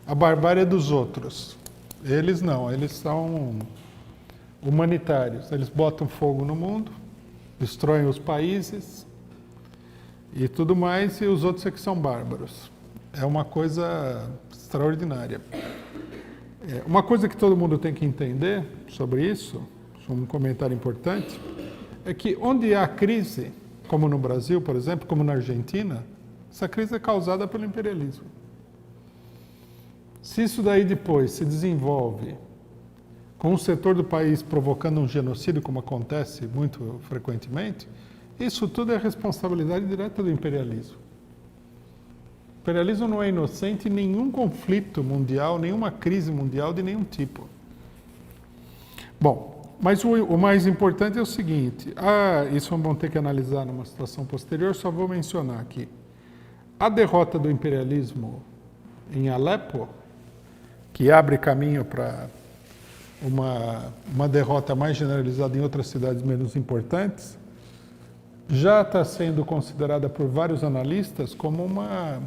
a barbárie é dos outros. Eles não, eles são humanitários, eles botam fogo no mundo, destroem os países e tudo mais, e os outros é que são bárbaros. É uma coisa extraordinária. Uma coisa que todo mundo tem que entender sobre isso, um comentário importante, é que onde há crise, como no Brasil, por exemplo, como na Argentina, essa crise é causada pelo imperialismo. Se isso daí depois se desenvolve com um setor do país provocando um genocídio, como acontece muito frequentemente, isso tudo é responsabilidade direta do imperialismo. O imperialismo não é inocente em nenhum conflito mundial, nenhuma crise mundial de nenhum tipo. Bom, mas o mais importante é o seguinte, isso vamos ter que analisar numa situação posterior, só vou mencionar aqui. A derrota do imperialismo em Alepo, que abre caminho para uma derrota mais generalizada em outras cidades menos importantes, já está sendo considerada por vários analistas como uma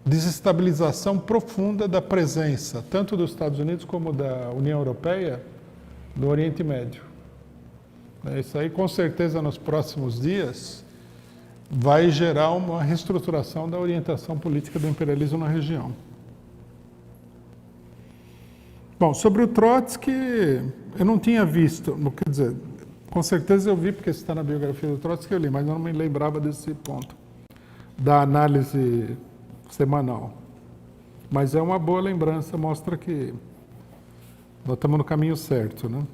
desestabilização profunda da presença, tanto dos Estados Unidos como da União Europeia, no Oriente Médio. Isso aí, com certeza, nos próximos dias, vai gerar uma reestruturação da orientação política do imperialismo na região. Bom, sobre o Trotsky, eu não tinha visto, quer dizer, com certeza eu vi, porque está na biografia do Trotsky, eu li, mas eu não me lembrava desse ponto, da análise semanal. Mas é uma boa lembrança, mostra que nós estamos no caminho certo, né?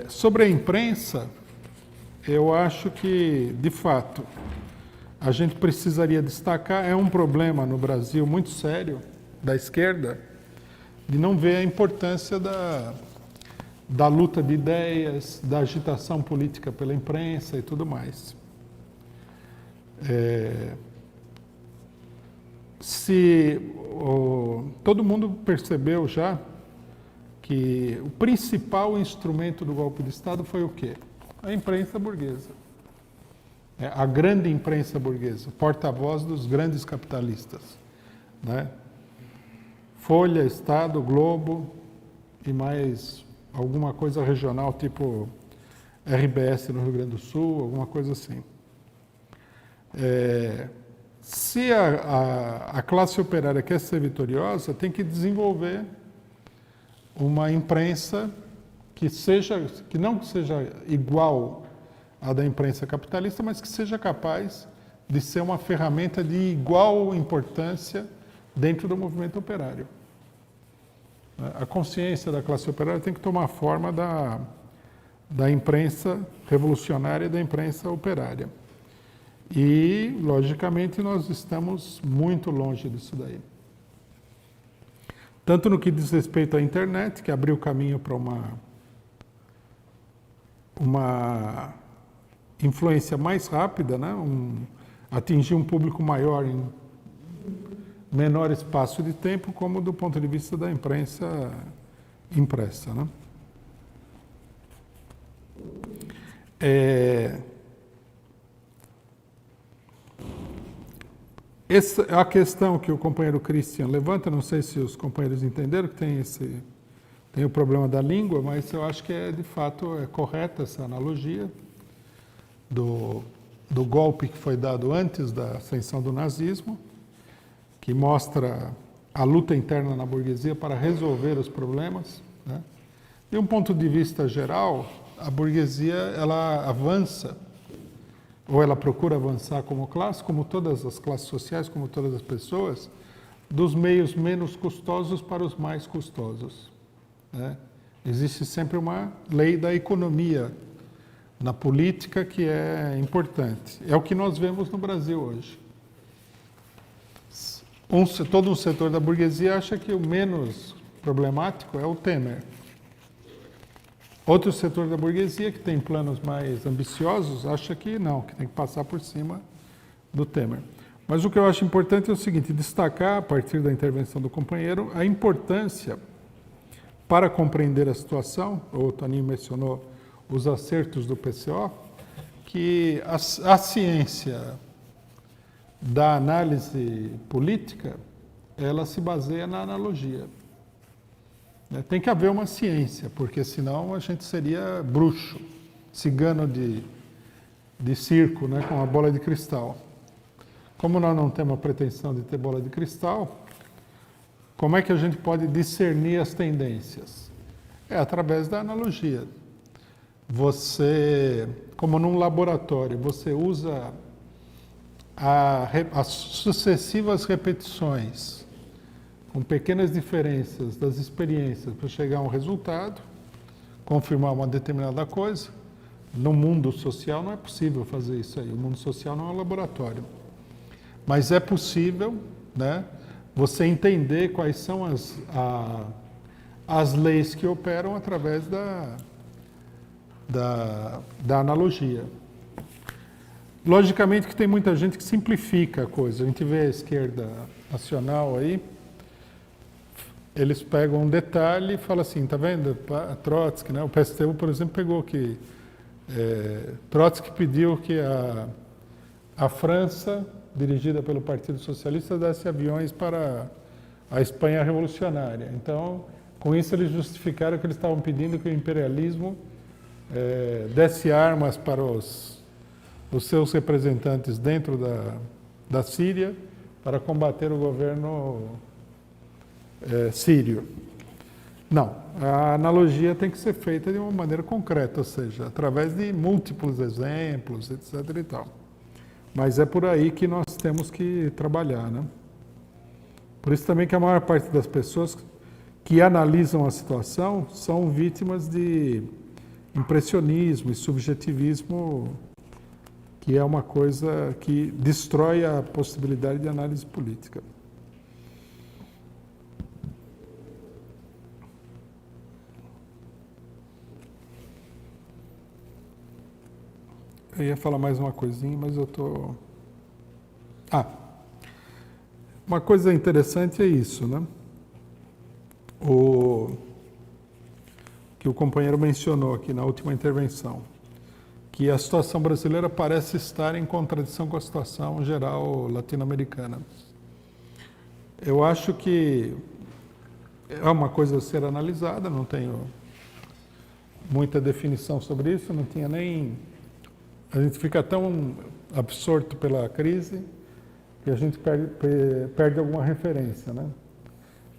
Sobre a imprensa, eu acho que, de fato, a gente precisaria destacar, é um problema no Brasil muito sério, da esquerda, de não ver a importância da luta de ideias, da agitação política pela imprensa e tudo mais. Todo mundo percebeu já que o principal instrumento do golpe de Estado foi o quê? A imprensa burguesa. A grande imprensa burguesa, porta-voz dos grandes capitalistas, né? Folha, Estado, Globo e mais alguma coisa regional, tipo RBS no Rio Grande do Sul, alguma coisa assim. Se a classe operária quer ser vitoriosa, tem que desenvolver uma imprensa que não seja igual à da imprensa capitalista, mas que seja capaz de ser uma ferramenta de igual importância dentro do movimento operário. A consciência da classe operária tem que tomar forma da imprensa revolucionária e da imprensa operária. E, logicamente, nós estamos muito longe disso daí. Tanto no que diz respeito à internet, que abriu caminho para uma influência mais rápida, né? Atingir um público maior em menor espaço de tempo, como do ponto de vista da imprensa impressa, né? A questão que o companheiro Christian levanta, não sei se os companheiros entenderam que tem o problema da língua, mas eu acho que de fato é correta essa analogia do golpe que foi dado antes da ascensão do nazismo, que mostra a luta interna na burguesia para resolver os problemas, né? De um ponto de vista geral, a burguesia ela avança, ou ela procura avançar como classe, como todas as classes sociais, como todas as pessoas, dos meios menos custosos para os mais custosos, né? Existe sempre uma lei da economia na política que é importante. É o que nós vemos no Brasil hoje. Todo um setor da burguesia acha que o menos problemático é o Temer. Outro setor da burguesia, que tem planos mais ambiciosos, acha que não, que tem que passar por cima do Temer. Mas o que eu acho importante é o seguinte, destacar, a partir da intervenção do companheiro, a importância para compreender a situação, o Toninho mencionou os acertos do PCO, que a ciência da análise política, ela se baseia na analogia. Tem que haver uma ciência, porque senão a gente seria bruxo, cigano de circo, né, com a bola de cristal. Como nós não temos a pretensão de ter bola de cristal, como é que a gente pode discernir as tendências? É através da analogia. Você, como num laboratório, você usa as sucessivas repetições com pequenas diferenças das experiências para chegar a um resultado, confirmar uma determinada coisa. No mundo social não é possível fazer isso aí. O mundo social não é um laboratório. Mas é possível, né, você entender quais são as leis que operam através da analogia. Logicamente que tem muita gente que simplifica a coisa. A gente vê a esquerda nacional aí, eles pegam um detalhe e falam assim, tá vendo? Trotsky, né? O PSTU, por exemplo, pegou que Trotsky pediu que a França, dirigida pelo Partido Socialista, desse aviões para a Espanha revolucionária. Então, com isso eles justificaram que eles estavam pedindo que o imperialismo desse armas para os seus representantes dentro da Síria para combater o governo sírio. Não, a analogia tem que ser feita de uma maneira concreta, ou seja, através de múltiplos exemplos, etc. e tal. Mas é por aí que nós temos que trabalhar, né? Por isso também que a maior parte das pessoas que analisam a situação são vítimas de impressionismo e subjetivismo, que é uma coisa que destrói a possibilidade de análise política. Eu ia falar mais uma coisinha, mas eu estou... uma coisa interessante é isso, né? Que o companheiro mencionou aqui na última intervenção, que a situação brasileira parece estar em contradição com a situação geral latino-americana. Eu acho que é uma coisa a ser analisada, não tenho muita definição sobre isso, não tinha nem... A gente fica tão absorto pela crise que a gente perde alguma referência, né?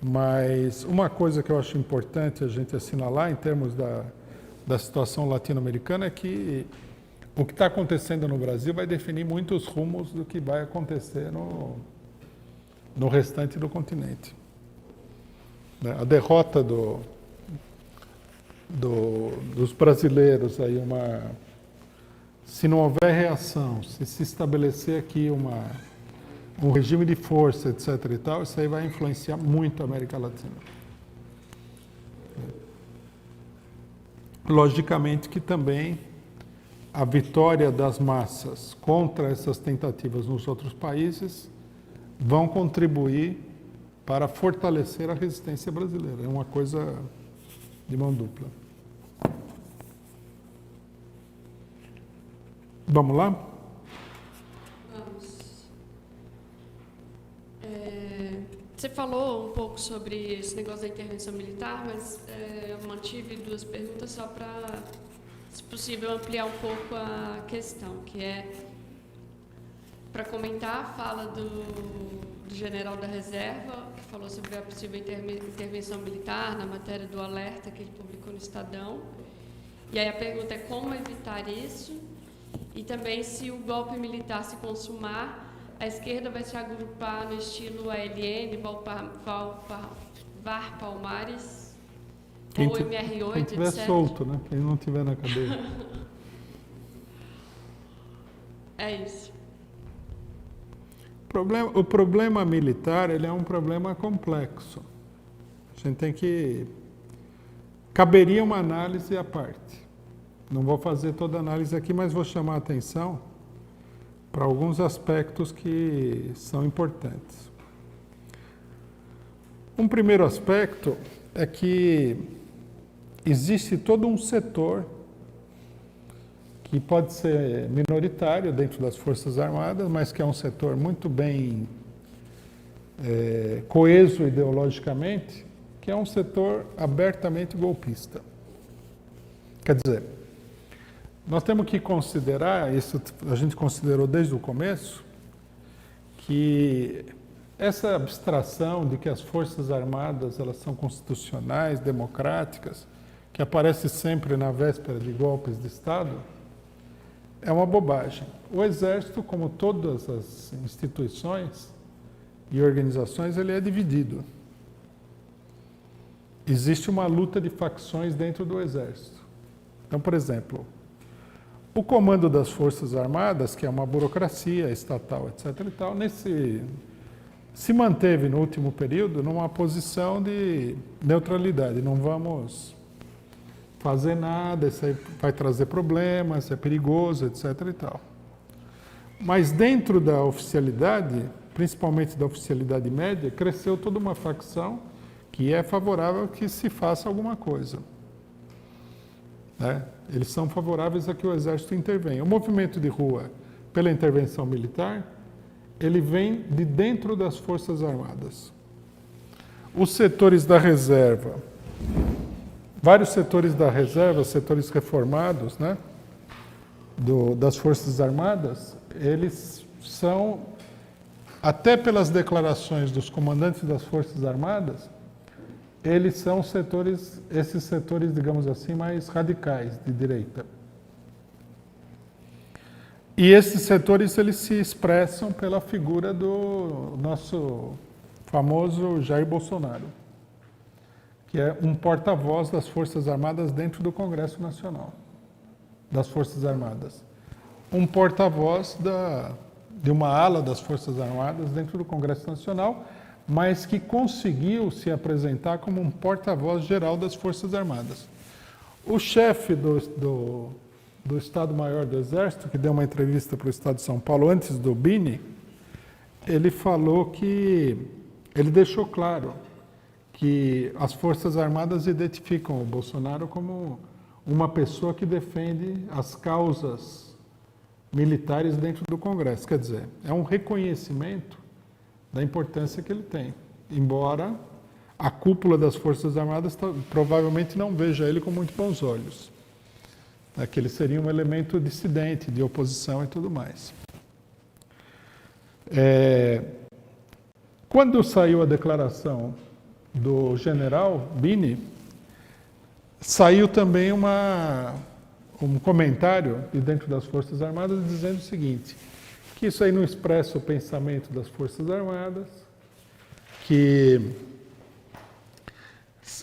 Mas uma coisa que eu acho importante a gente assinalar em termos da situação latino-americana é que o que está acontecendo no Brasil vai definir muitos rumos do que vai acontecer no restante do continente. A derrota dos brasileiros, aí se não houver reação, se estabelecer aqui um regime de força, etc. e tal, isso aí vai influenciar muito a América Latina. Logicamente que também a vitória das massas contra essas tentativas nos outros países vão contribuir para fortalecer a resistência brasileira. É uma coisa de mão dupla. Vamos lá? Vamos. Você falou um pouco sobre esse negócio da intervenção militar, mas eu mantive 2 perguntas só para, se possível, ampliar um pouco a questão, que é para comentar a fala do general da reserva, que falou sobre a possível intervenção militar na matéria do alerta que ele publicou no Estadão. E aí a pergunta é como evitar isso, e também se o golpe militar se consumar, a esquerda vai se agrupar no estilo ALN, VAR Palmares, ou MR8, quem estiver etc. solto, né? Quem não estiver na cadeia. É isso. O problema militar, ele é um problema complexo. A gente tem que... Caberia uma análise à parte. Não vou fazer toda a análise aqui, mas vou chamar a atenção para alguns aspectos que são importantes. Um primeiro aspecto é que existe todo um setor que pode ser minoritário dentro das Forças Armadas, mas que é um setor muito bem coeso ideologicamente, que é um setor abertamente golpista. Quer dizer, nós temos que considerar, isso a gente considerou desde o começo, que essa abstração de que as Forças Armadas elas são constitucionais, democráticas, que aparece sempre na véspera de golpes de Estado, é uma bobagem. O Exército, como todas as instituições e organizações, ele é dividido. Existe uma luta de facções dentro do Exército. Então, por exemplo, o comando das Forças Armadas, que é uma burocracia estatal, etc. e tal, se manteve no último período numa posição de neutralidade. Não vamos fazer nada, isso aí vai trazer problemas, é perigoso, etc. e tal. Mas dentro da oficialidade, principalmente da oficialidade média, cresceu toda uma facção que é favorável que se faça alguma coisa. Eles são favoráveis a que o Exército intervenha. O movimento de rua pela intervenção militar, ele vem de dentro das Forças Armadas. Os setores da reserva, vários setores da reserva, setores reformados, né, das Forças Armadas, eles são, até pelas declarações dos comandantes das Forças Armadas, eles são esses setores, digamos assim, mais radicais, de direita. E esses setores, eles se expressam pela figura do nosso famoso Jair Bolsonaro. que é um porta-voz das Forças Armadas dentro do Congresso Nacional, das Forças Armadas. Um porta-voz de uma ala das Forças Armadas dentro do Congresso Nacional, mas que conseguiu se apresentar como um porta-voz geral das Forças Armadas. O chefe do Estado-Maior do Exército, que deu uma entrevista para o Estado de São Paulo antes do Bini, ele falou que, ele deixou claro que as Forças Armadas identificam o Bolsonaro como uma pessoa que defende as causas militares dentro do Congresso. Quer dizer, é um reconhecimento da importância que ele tem, embora a cúpula das Forças Armadas provavelmente não veja ele com muito bons olhos. Que ele seria um elemento dissidente, de oposição e tudo mais. Quando saiu a declaração do general Bini, saiu também um comentário de dentro das Forças Armadas dizendo o seguinte, que isso aí não expressa o pensamento das Forças Armadas, que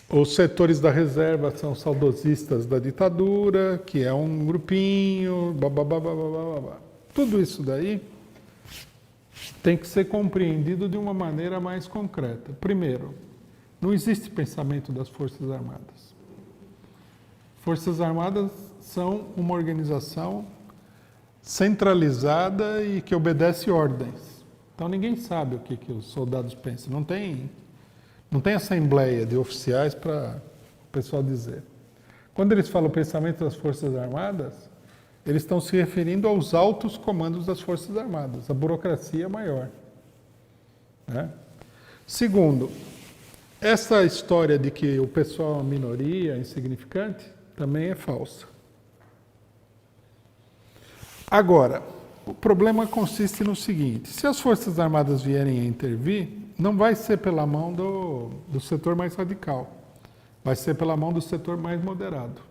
os setores da reserva são saudosistas da ditadura, que é um grupinho, babá. Tudo isso daí tem que ser compreendido de uma maneira mais concreta. Primeiro, não existe pensamento das Forças Armadas. Forças Armadas são uma organização centralizada e que obedece ordens. Então ninguém sabe o que os soldados pensam. Não tem assembleia de oficiais para o pessoal dizer. Quando eles falam pensamento das Forças Armadas, eles estão se referindo aos altos comandos das Forças Armadas, a burocracia maior. Né? Segundo, essa história de que o pessoal é uma minoria, insignificante, também é falsa. Agora, o problema consiste no seguinte, se as Forças Armadas vierem a intervir, não vai ser pela mão do setor mais radical, vai ser pela mão do setor mais moderado,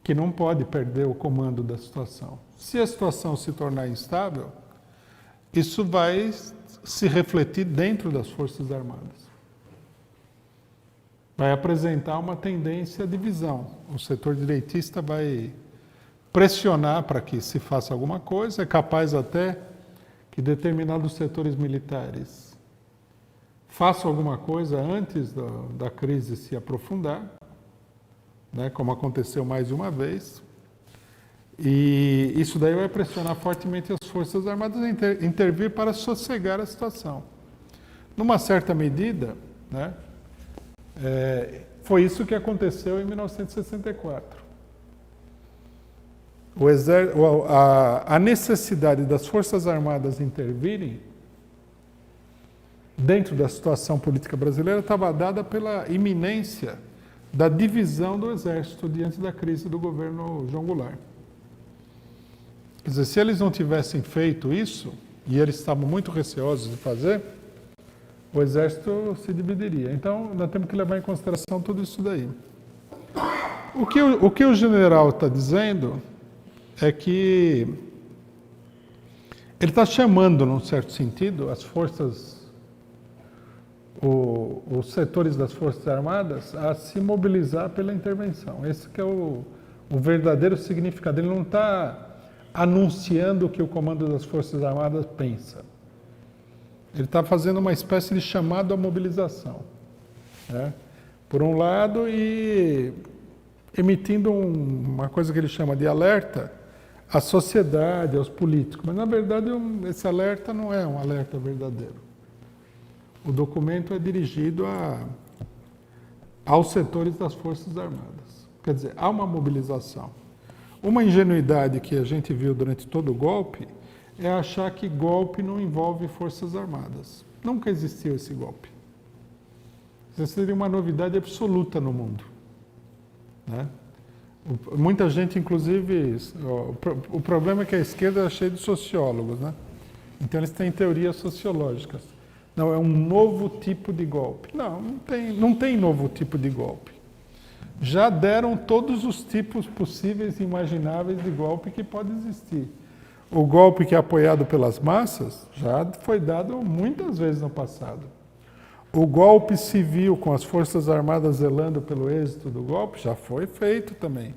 que não pode perder o comando da situação. Se a situação se tornar instável, isso vai se refletir dentro das Forças Armadas. Vai apresentar uma tendência à divisão. O setor direitista vai pressionar para que se faça alguma coisa, é capaz até que determinados setores militares façam alguma coisa antes da crise se aprofundar, né, como aconteceu mais de uma vez, e isso daí vai pressionar fortemente as Forças Armadas a intervir para sossegar a situação. Numa certa medida, né, foi isso que aconteceu em 1964. A necessidade das Forças Armadas intervirem dentro da situação política brasileira estava dada pela iminência da divisão do Exército diante da crise do governo João Goulart. Quer dizer, se eles não tivessem feito isso, e eles estavam muito receosos de fazer, o Exército se dividiria. Então, nós temos que levar em consideração tudo isso daí. O que o general está dizendo é que ele está chamando, num certo sentido, as forças, os setores das Forças Armadas a se mobilizar pela intervenção. Esse que é o verdadeiro significado. Ele não está anunciando o que o comando das Forças Armadas pensa. Ele está fazendo uma espécie de chamado à mobilização, né? Por um lado, e emitindo uma coisa que ele chama de alerta à sociedade, aos políticos. Mas, na verdade, esse alerta não é um alerta verdadeiro. O documento é dirigido aos setores das Forças Armadas. Quer dizer, há uma mobilização. Uma ingenuidade que a gente viu durante todo o golpe é achar que golpe não envolve Forças Armadas. Nunca existiu esse golpe. Isso seria uma novidade absoluta no mundo, né? Muita gente, inclusive, o problema é que a esquerda é cheia de sociólogos, né? Então eles têm teorias sociológicas. Não, é um novo tipo de golpe. Não tem novo tipo de golpe. Já deram todos os tipos possíveis e imagináveis de golpe que pode existir. O golpe que é apoiado pelas massas já foi dado muitas vezes no passado. O golpe civil com as Forças Armadas zelando pelo êxito do golpe já foi feito também,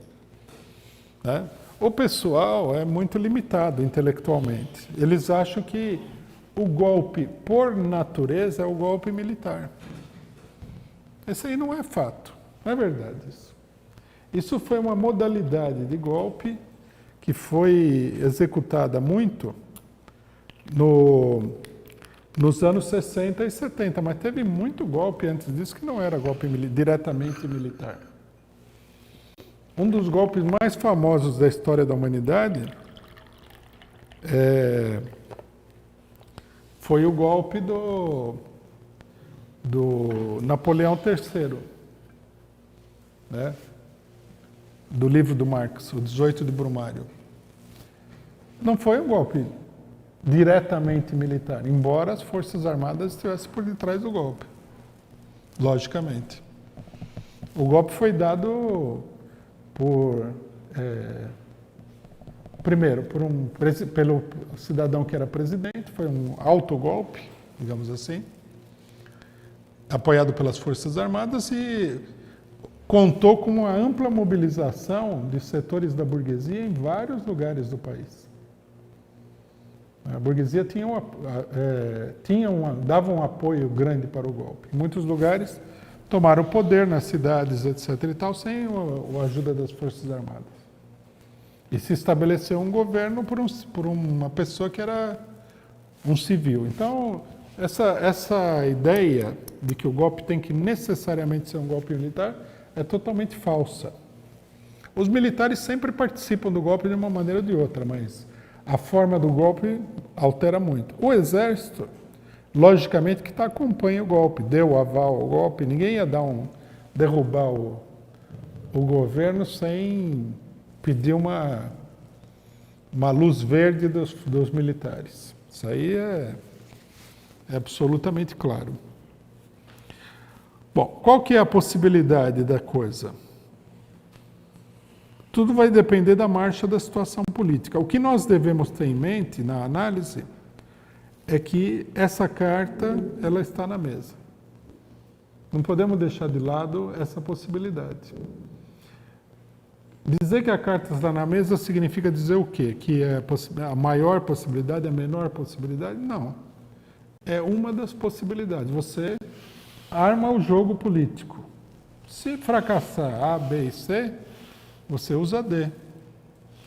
né? O pessoal é muito limitado intelectualmente. Eles acham que o golpe, por natureza, é o golpe militar. Esse aí não é fato, não é verdade isso. Isso foi uma modalidade de golpe que foi executada muito nos anos 60 e 70, mas teve muito golpe antes disso que não era golpe diretamente militar. Um dos golpes mais famosos da história da humanidade foi o golpe do Napoleão III, né? Do livro do Marx, o 18 de Brumário. Não foi um golpe diretamente militar, embora as Forças Armadas estivessem por detrás do golpe, logicamente. O golpe foi dado primeiro, pelo cidadão que era presidente, foi um autogolpe, digamos assim, apoiado pelas Forças Armadas e contou com uma ampla mobilização de setores da burguesia em vários lugares do país. A burguesia dava um apoio grande para o golpe. Em muitos lugares tomaram o poder nas cidades, etc. e tal, sem a ajuda das Forças Armadas. E se estabeleceu um governo por uma pessoa que era um civil. Então, essa ideia de que o golpe tem que necessariamente ser um golpe militar é totalmente falsa. Os militares sempre participam do golpe de uma maneira ou de outra, mas a forma do golpe altera muito. O Exército, logicamente, que acompanha o golpe, deu aval ao golpe, ninguém ia derrubar o governo sem pedir uma luz verde dos militares. Isso aí é absolutamente claro. Bom, qual que é a possibilidade da coisa? Tudo vai depender da marcha da situação política. O que nós devemos ter em mente na análise é que essa carta ela está na mesa. Não podemos deixar de lado essa possibilidade. Dizer que a carta está na mesa significa dizer o quê? Que é a maior possibilidade, a menor possibilidade? Não. É uma das possibilidades. Você arma o jogo político. Se fracassar A, B e C, você usa D.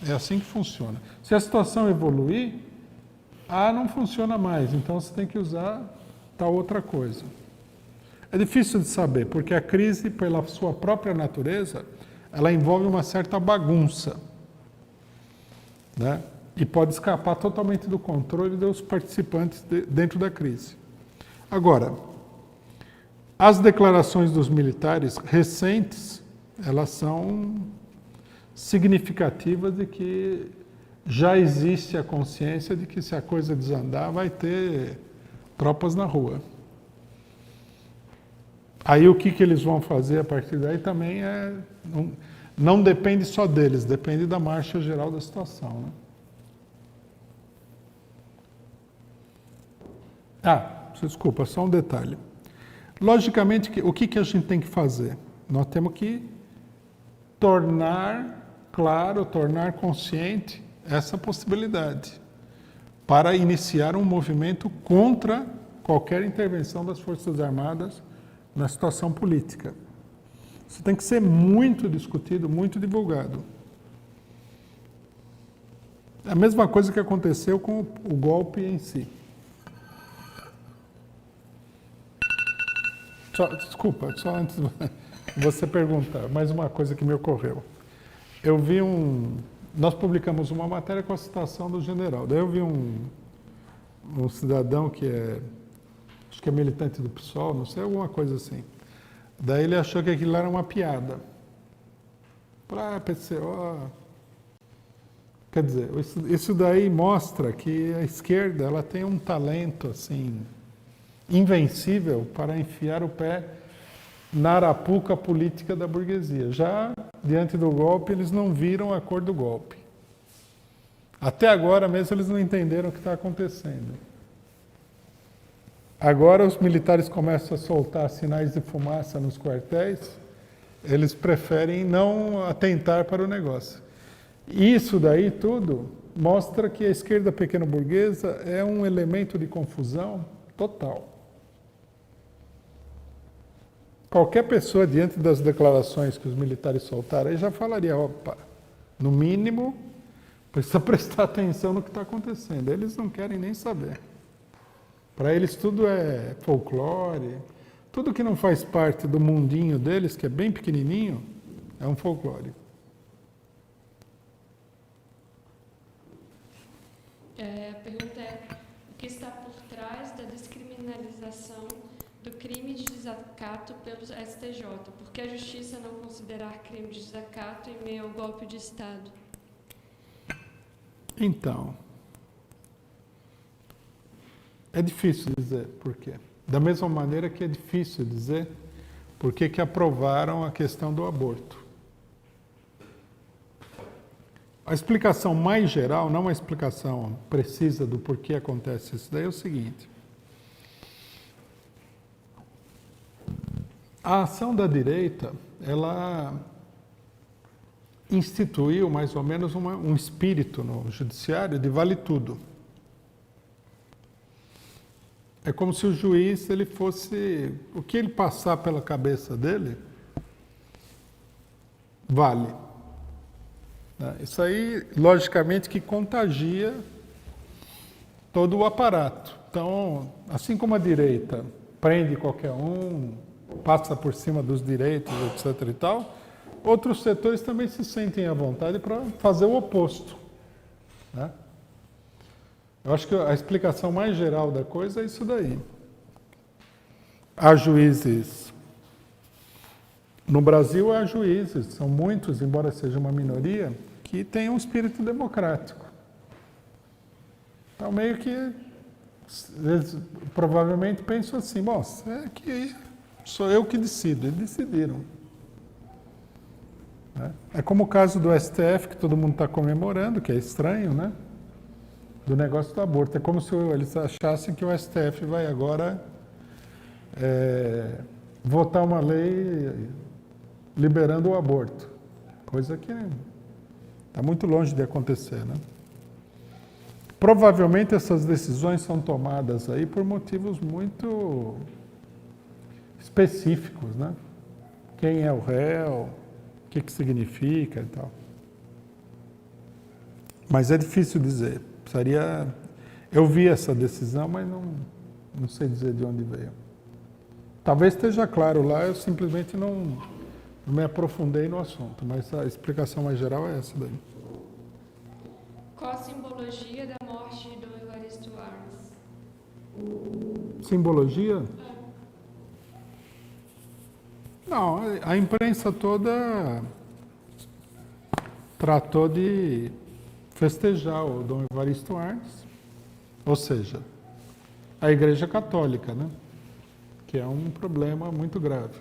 É assim que funciona. Se a situação evoluir, A não funciona mais, então você tem que usar tal outra coisa. É difícil de saber, porque a crise, pela sua própria natureza, ela envolve uma certa bagunça, né? E pode escapar totalmente do controle dos participantes dentro da crise. Agora, as declarações dos militares recentes, elas são significativas de que já existe a consciência de que se a coisa desandar, vai ter tropas na rua. Aí o que eles vão fazer a partir daí também não depende só deles, depende da marcha geral da situação, né? Desculpa, só um detalhe. Logicamente, o que a gente tem que fazer? Nós temos que tornar claro, tornar consciente essa possibilidade para iniciar um movimento contra qualquer intervenção das Forças Armadas na situação política. Isso tem que ser muito discutido, muito divulgado. É a mesma coisa que aconteceu com o golpe em si. Só antes de você perguntar, mais uma coisa que me ocorreu. Nós publicamos uma matéria com a citação do general. Daí eu vi um cidadão acho que é militante do PSOL, não sei, alguma coisa assim. Daí ele achou que aquilo era uma piada. Para PCO. Quer dizer, isso daí mostra que a esquerda ela tem um talento assim invencível para enfiar o pé na arapuca política da burguesia. Já diante do golpe, eles não viram a cor do golpe. Até agora mesmo eles não entenderam o que está acontecendo. Agora os militares começam a soltar sinais de fumaça nos quartéis, eles preferem não atentar para o negócio. Isso daí tudo mostra que a esquerda pequeno-burguesa é um elemento de confusão total. Qualquer pessoa, diante das declarações que os militares soltaram, aí já falaria, opa, no mínimo, precisa prestar atenção no que está acontecendo. Eles não querem nem saber. Para eles tudo é folclore, tudo que não faz parte do mundinho deles, que é bem pequenininho, é um folclore. A pergunta é: o que está por trás da descriminalização do crime de desacato pelo STJ? Por que a Justiça não considerar crime de desacato em meio ao golpe de Estado? Então, é difícil dizer por quê. Da mesma maneira que é difícil dizer por que aprovaram a questão do aborto. A explicação mais geral, não uma explicação precisa do porquê acontece isso daí, é o seguinte. A ação da direita, ela instituiu mais ou menos um espírito no judiciário de vale tudo. É como se o juiz, ele fosse, o que ele passar pela cabeça dele, vale. Isso aí, logicamente, que contagia todo o aparato. Então, assim como a direita prende qualquer um, passa por cima dos direitos, etc. e tal, outros setores também se sentem à vontade para fazer o oposto, né? Eu acho que a explicação mais geral da coisa é isso daí. Há juízes. No Brasil há juízes, são muitos, embora seja uma minoria, que têm um espírito democrático. Então, meio que eles provavelmente pensam assim, bom, é que sou eu que decido, eles decidiram. É como o caso do STF, que todo mundo está comemorando, que é estranho, né? Do negócio do aborto. É como se eles achassem que o STF vai agora votar uma lei liberando o aborto. Coisa que está muito longe de acontecer, né? Provavelmente essas decisões são tomadas aí por motivos muito específicos, né? Quem é o réu, o que significa e tal. Mas é difícil dizer. Eu vi essa decisão, mas não sei dizer de onde veio. Talvez esteja claro lá, eu simplesmente não me aprofundei no assunto, mas a explicação mais geral é essa daí. Qual a simbologia da morte de Dom Evaristo Arns? Simbologia? Não, a imprensa toda tratou de festejar o Dom Evaristo Arns, ou seja, a Igreja Católica, né? Que é um problema muito grave.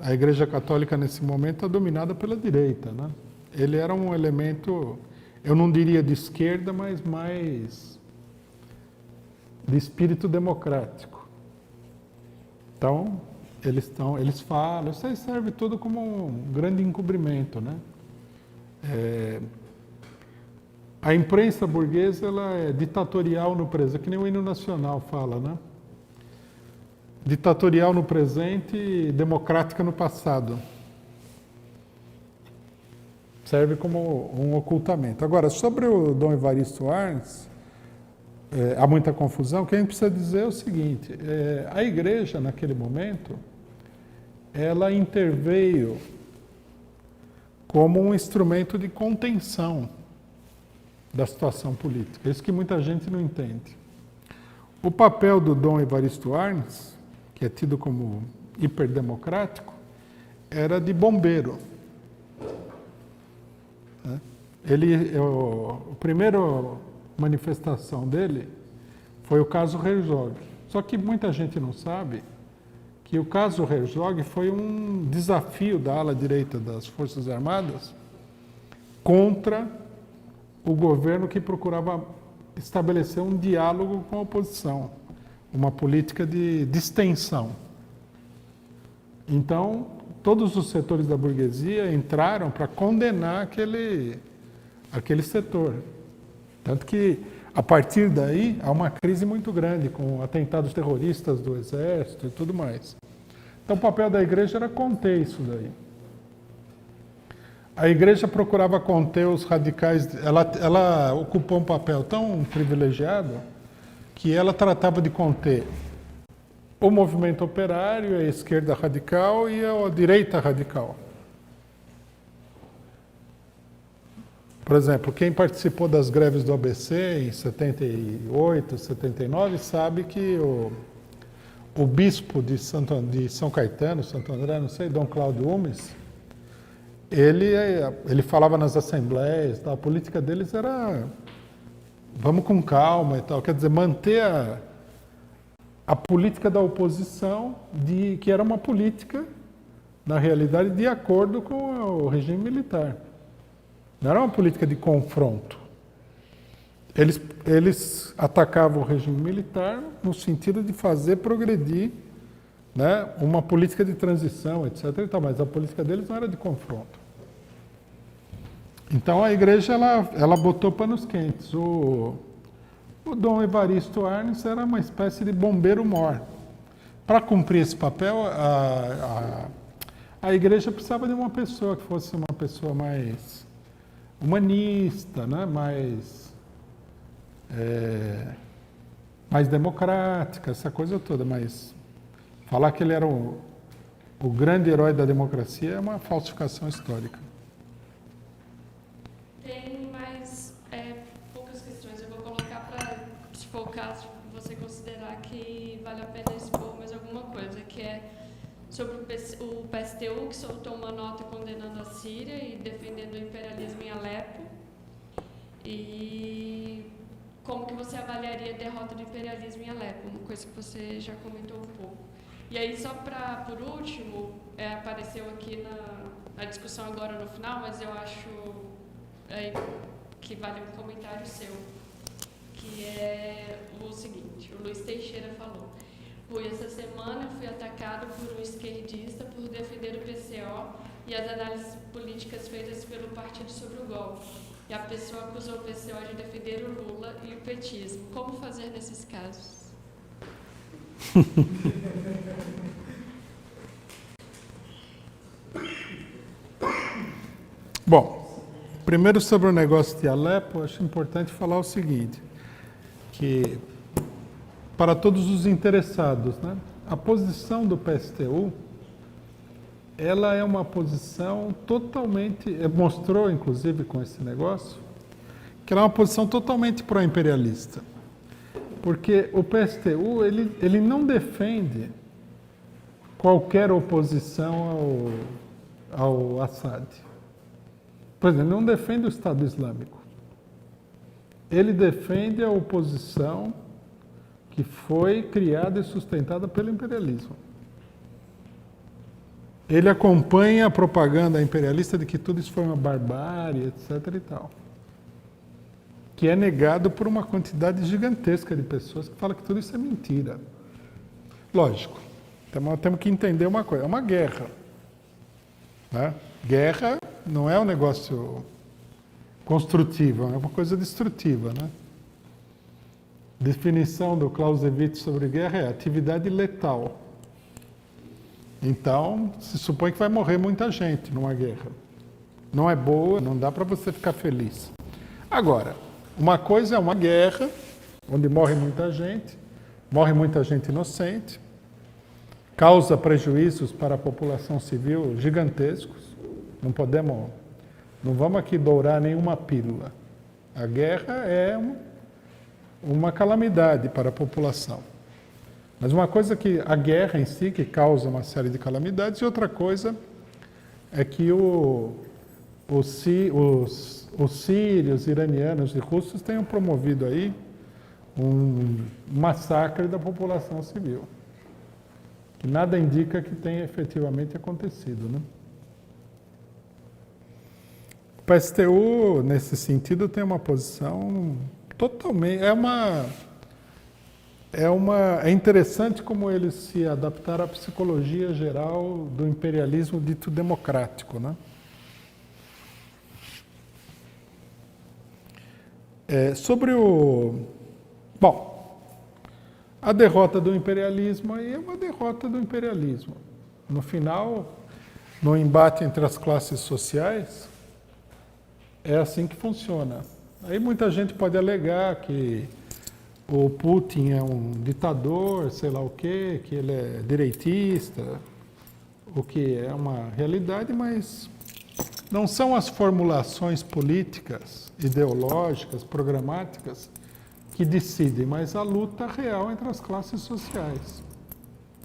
A Igreja Católica, nesse momento, é dominada pela direita, né? Ele era um elemento, eu não diria de esquerda, mas mais de espírito democrático. Então, eles falam, isso aí serve tudo como um grande encobrimento, né? A imprensa burguesa, ela é ditatorial no presente, que nem o hino nacional fala, né? Ditatorial no presente e democrática no passado. Serve como um ocultamento. Agora, sobre o Dom Evaristo Arns, há muita confusão. O que a gente precisa dizer é o seguinte, a igreja, naquele momento, ela interveio como um instrumento de contenção da situação política. Isso que muita gente não entende. O papel do Dom Evaristo Arns, que é tido como hiperdemocrático, era de bombeiro. A primeira manifestação dele foi o caso Herzog. Só que muita gente não sabe que o caso Herzog foi um desafio da ala direita das Forças Armadas contra o governo que procurava estabelecer um diálogo com a oposição, uma política de distensão. Então, todos os setores da burguesia entraram para condenar aquele setor. Tanto que, a partir daí, há uma crise muito grande, com atentados terroristas do exército e tudo mais. Então, o papel da igreja era conter isso daí. A igreja procurava conter os radicais, ela ocupou um papel tão privilegiado que ela tratava de conter o movimento operário, a esquerda radical e a direita radical. Por exemplo, quem participou das greves do ABC em 78, 79, sabe que o bispo de São Caetano, Santo André, não sei, Dom Cláudio Umes, ele falava nas assembleias, tal, a política deles era vamos com calma e tal, quer dizer, manter a política da oposição, que era uma política, na realidade, de acordo com o regime militar. Não era uma política de confronto. Eles atacavam o regime militar no sentido de fazer progredir, né, uma política de transição, etc. E tal, mas a política deles não era de confronto. Então a igreja ela botou panos quentes. O Dom Evaristo Arnes era uma espécie de bombeiro-mor. Para cumprir esse papel, a igreja precisava de uma pessoa que fosse uma pessoa mais humanista, né? mais democrática, essa coisa toda. Mas falar que ele era o grande herói da democracia é uma falsificação histórica. Tem mais poucas questões. Eu vou colocar para, se for o caso, você considerar que vale a pena expor mais alguma coisa, que é sobre o PSTU, que soltou uma nota condenando a Síria e defendendo o imperialismo em Alepo. E como que você avaliaria a derrota do imperialismo em Alepo? Uma coisa que você já comentou um pouco. E aí, só para, por último, apareceu aqui na discussão agora no final, mas eu acho que vale um comentário seu, que é o seguinte: o Luiz Teixeira falou: Rui, essa semana eu fui atacado por um esquerdista por defender o PCO e as análises políticas feitas pelo partido sobre o golpe. E a pessoa acusou o PCO de defender o Lula e o petismo. Como fazer nesses casos? Bom, primeiro sobre o negócio de Alepo, acho importante falar o seguinte, que para todos os interessados, né, a posição do PSTU, ela é uma posição totalmente, mostrou inclusive com esse negócio, que ela é uma posição totalmente pró-imperialista. Porque o PSTU, ele não defende qualquer oposição ao Assad. Por exemplo, ele não defende o Estado Islâmico. Ele defende a oposição que foi criada e sustentada pelo imperialismo. Ele acompanha a propaganda imperialista de que tudo isso foi uma barbárie, etc. e tal. Que é negado por uma quantidade gigantesca de pessoas que falam que tudo isso é mentira. Lógico, temos que entender uma coisa, é uma guerra. Né? Guerra não é um negócio construtivo, é uma coisa destrutiva. Né? Definição do Clausewitz sobre guerra é atividade letal. Então, se supõe que vai morrer muita gente numa guerra. Não é boa, não dá para você ficar feliz. Agora, uma coisa é uma guerra, onde morre muita gente inocente, causa prejuízos para a população civil gigantescos. Não vamos aqui dourar nenhuma pílula. A guerra é uma calamidade para a população. Mas uma coisa que a guerra em si, que causa uma série de calamidades, e outra coisa é que os sírios, iranianos e russos tenham promovido aí um massacre da população civil, que nada indica que tenha efetivamente acontecido. Né? O PSTU, nesse sentido, tem uma posição totalmente. É interessante como eles se adaptaram à psicologia geral do imperialismo dito democrático, né? Bom, a derrota do imperialismo aí é uma derrota do imperialismo. No final, no embate entre as classes sociais, é assim que funciona. Aí muita gente pode alegar que o Putin é um ditador, sei lá o quê, que ele é direitista, o que é uma realidade, mas não são as formulações políticas, ideológicas, programáticas que decidem, mas a luta real entre as classes sociais.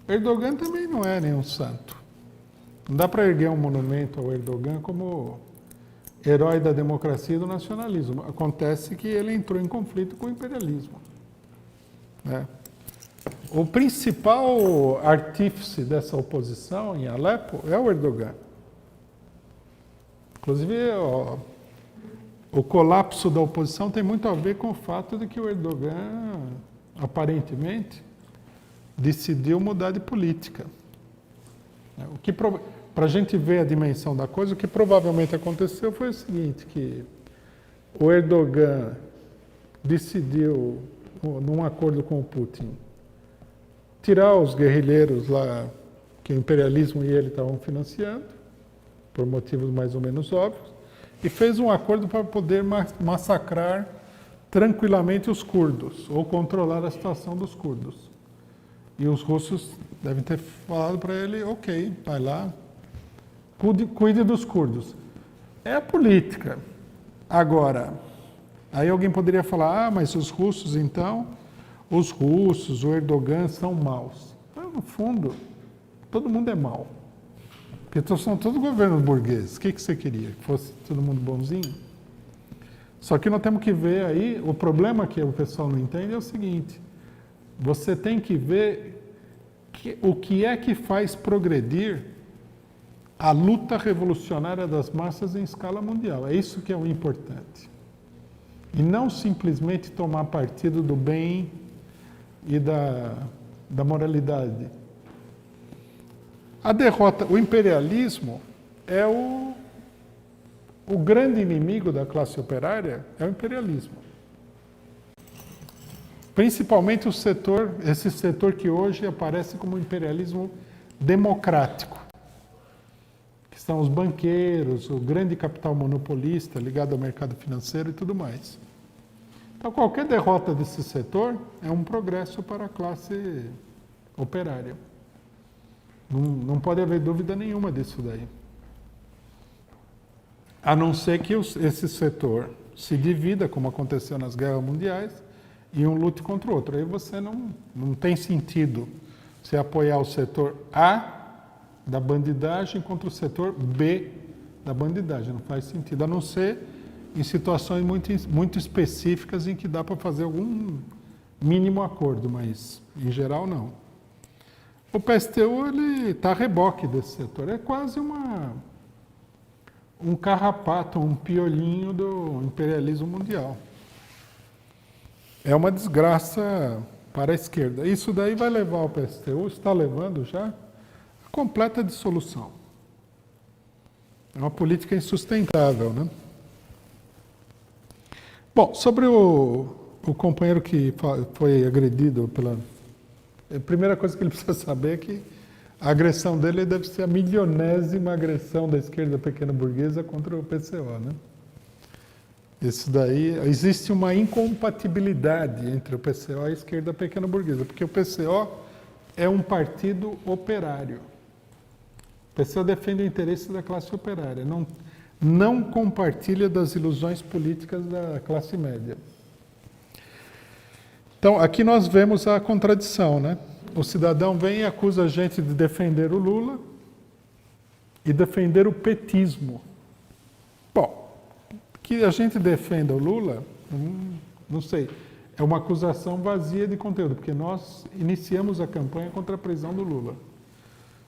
Erdogan também não é nenhum santo. Não dá para erguer um monumento ao Erdogan como herói da democracia e do nacionalismo. Acontece que ele entrou em conflito com o imperialismo. Né? O principal artífice dessa oposição em Alepo é o Erdogan. Inclusive, o colapso da oposição tem muito a ver com o fato de que o Erdogan, aparentemente, decidiu mudar de política. Para a gente ver a dimensão da coisa, o que provavelmente aconteceu foi o seguinte, que o Erdogan decidiu, num acordo com o Putin, tirar os guerrilheiros lá que o imperialismo e ele estavam financiando, por motivos mais ou menos óbvios, e fez um acordo para poder massacrar tranquilamente os curdos, ou controlar a situação dos curdos. E os russos devem ter falado para ele, ok, vai lá, cuide dos curdos. É a política. Agora, aí alguém poderia falar, mas os russos então, o Erdogan são maus. Mas, no fundo, todo mundo é mau. Porque são todos governos burgueses. O que você queria? Que fosse todo mundo bonzinho? Só que nós temos que ver aí, o problema que o pessoal não entende é o seguinte, você tem que ver o que é que faz progredir a luta revolucionária das massas em escala mundial. É isso que é o importante. E não simplesmente tomar partido do bem e da moralidade. A derrota, o imperialismo é o grande inimigo da classe operária, é o imperialismo. Principalmente esse setor que hoje aparece como imperialismo democrático, que são os banqueiros, o grande capital monopolista ligado ao mercado financeiro e tudo mais. Então, qualquer derrota desse setor é um progresso para a classe operária. Não pode haver dúvida nenhuma disso daí. A não ser que esse setor se divida, como aconteceu nas guerras mundiais, e um lute contra o outro. Aí você não tem sentido você apoiar o setor A da bandidagem contra o setor B da bandidagem. Não faz sentido, a não ser em situações muito específicas em que dá para fazer algum mínimo acordo, mas em geral não. O PSTU está a reboque desse setor. É quase um carrapato, um piolinho do imperialismo mundial. É uma desgraça para a esquerda. Isso daí vai levar o PSTU, está levando já, a completa dissolução. É uma política insustentável, né? Bom, sobre o companheiro que foi agredido a primeira coisa que ele precisa saber é que a agressão dele deve ser a milionésima agressão da esquerda pequena burguesa contra o PCO, né? Isso daí, existe uma incompatibilidade entre o PCO e a esquerda pequena burguesa, porque o PCO é um partido operário. O PCO defende o interesse da classe operária, não compartilha das ilusões políticas da classe média. Então, aqui nós vemos a contradição, né? O cidadão vem e acusa a gente de defender o Lula e defender o petismo. Bom, que a gente defenda o Lula, não sei, é uma acusação vazia de conteúdo, porque nós iniciamos a campanha contra a prisão do Lula.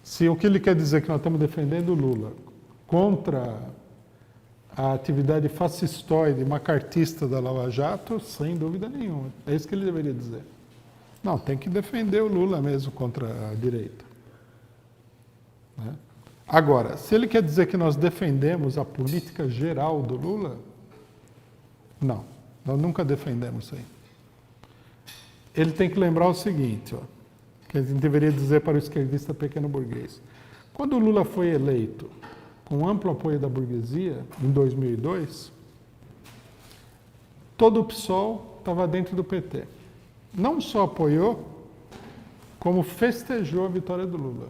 Se o que ele quer dizer é que nós estamos defendendo o Lula contra a atividade fascistoide, macartista da Lava Jato, sem dúvida nenhuma. É isso que ele deveria dizer. Não, tem que defender o Lula mesmo contra a direita. Né? Agora, se ele quer dizer que nós defendemos a política geral do Lula, não, nós nunca defendemos isso aí. Ele tem que lembrar o seguinte, ó, que a gente deveria dizer para o esquerdista pequeno burguês. Quando o Lula foi eleito com amplo apoio da burguesia, em 2002, todo o PSOL estava dentro do PT. Não só apoiou, como festejou a vitória do Lula.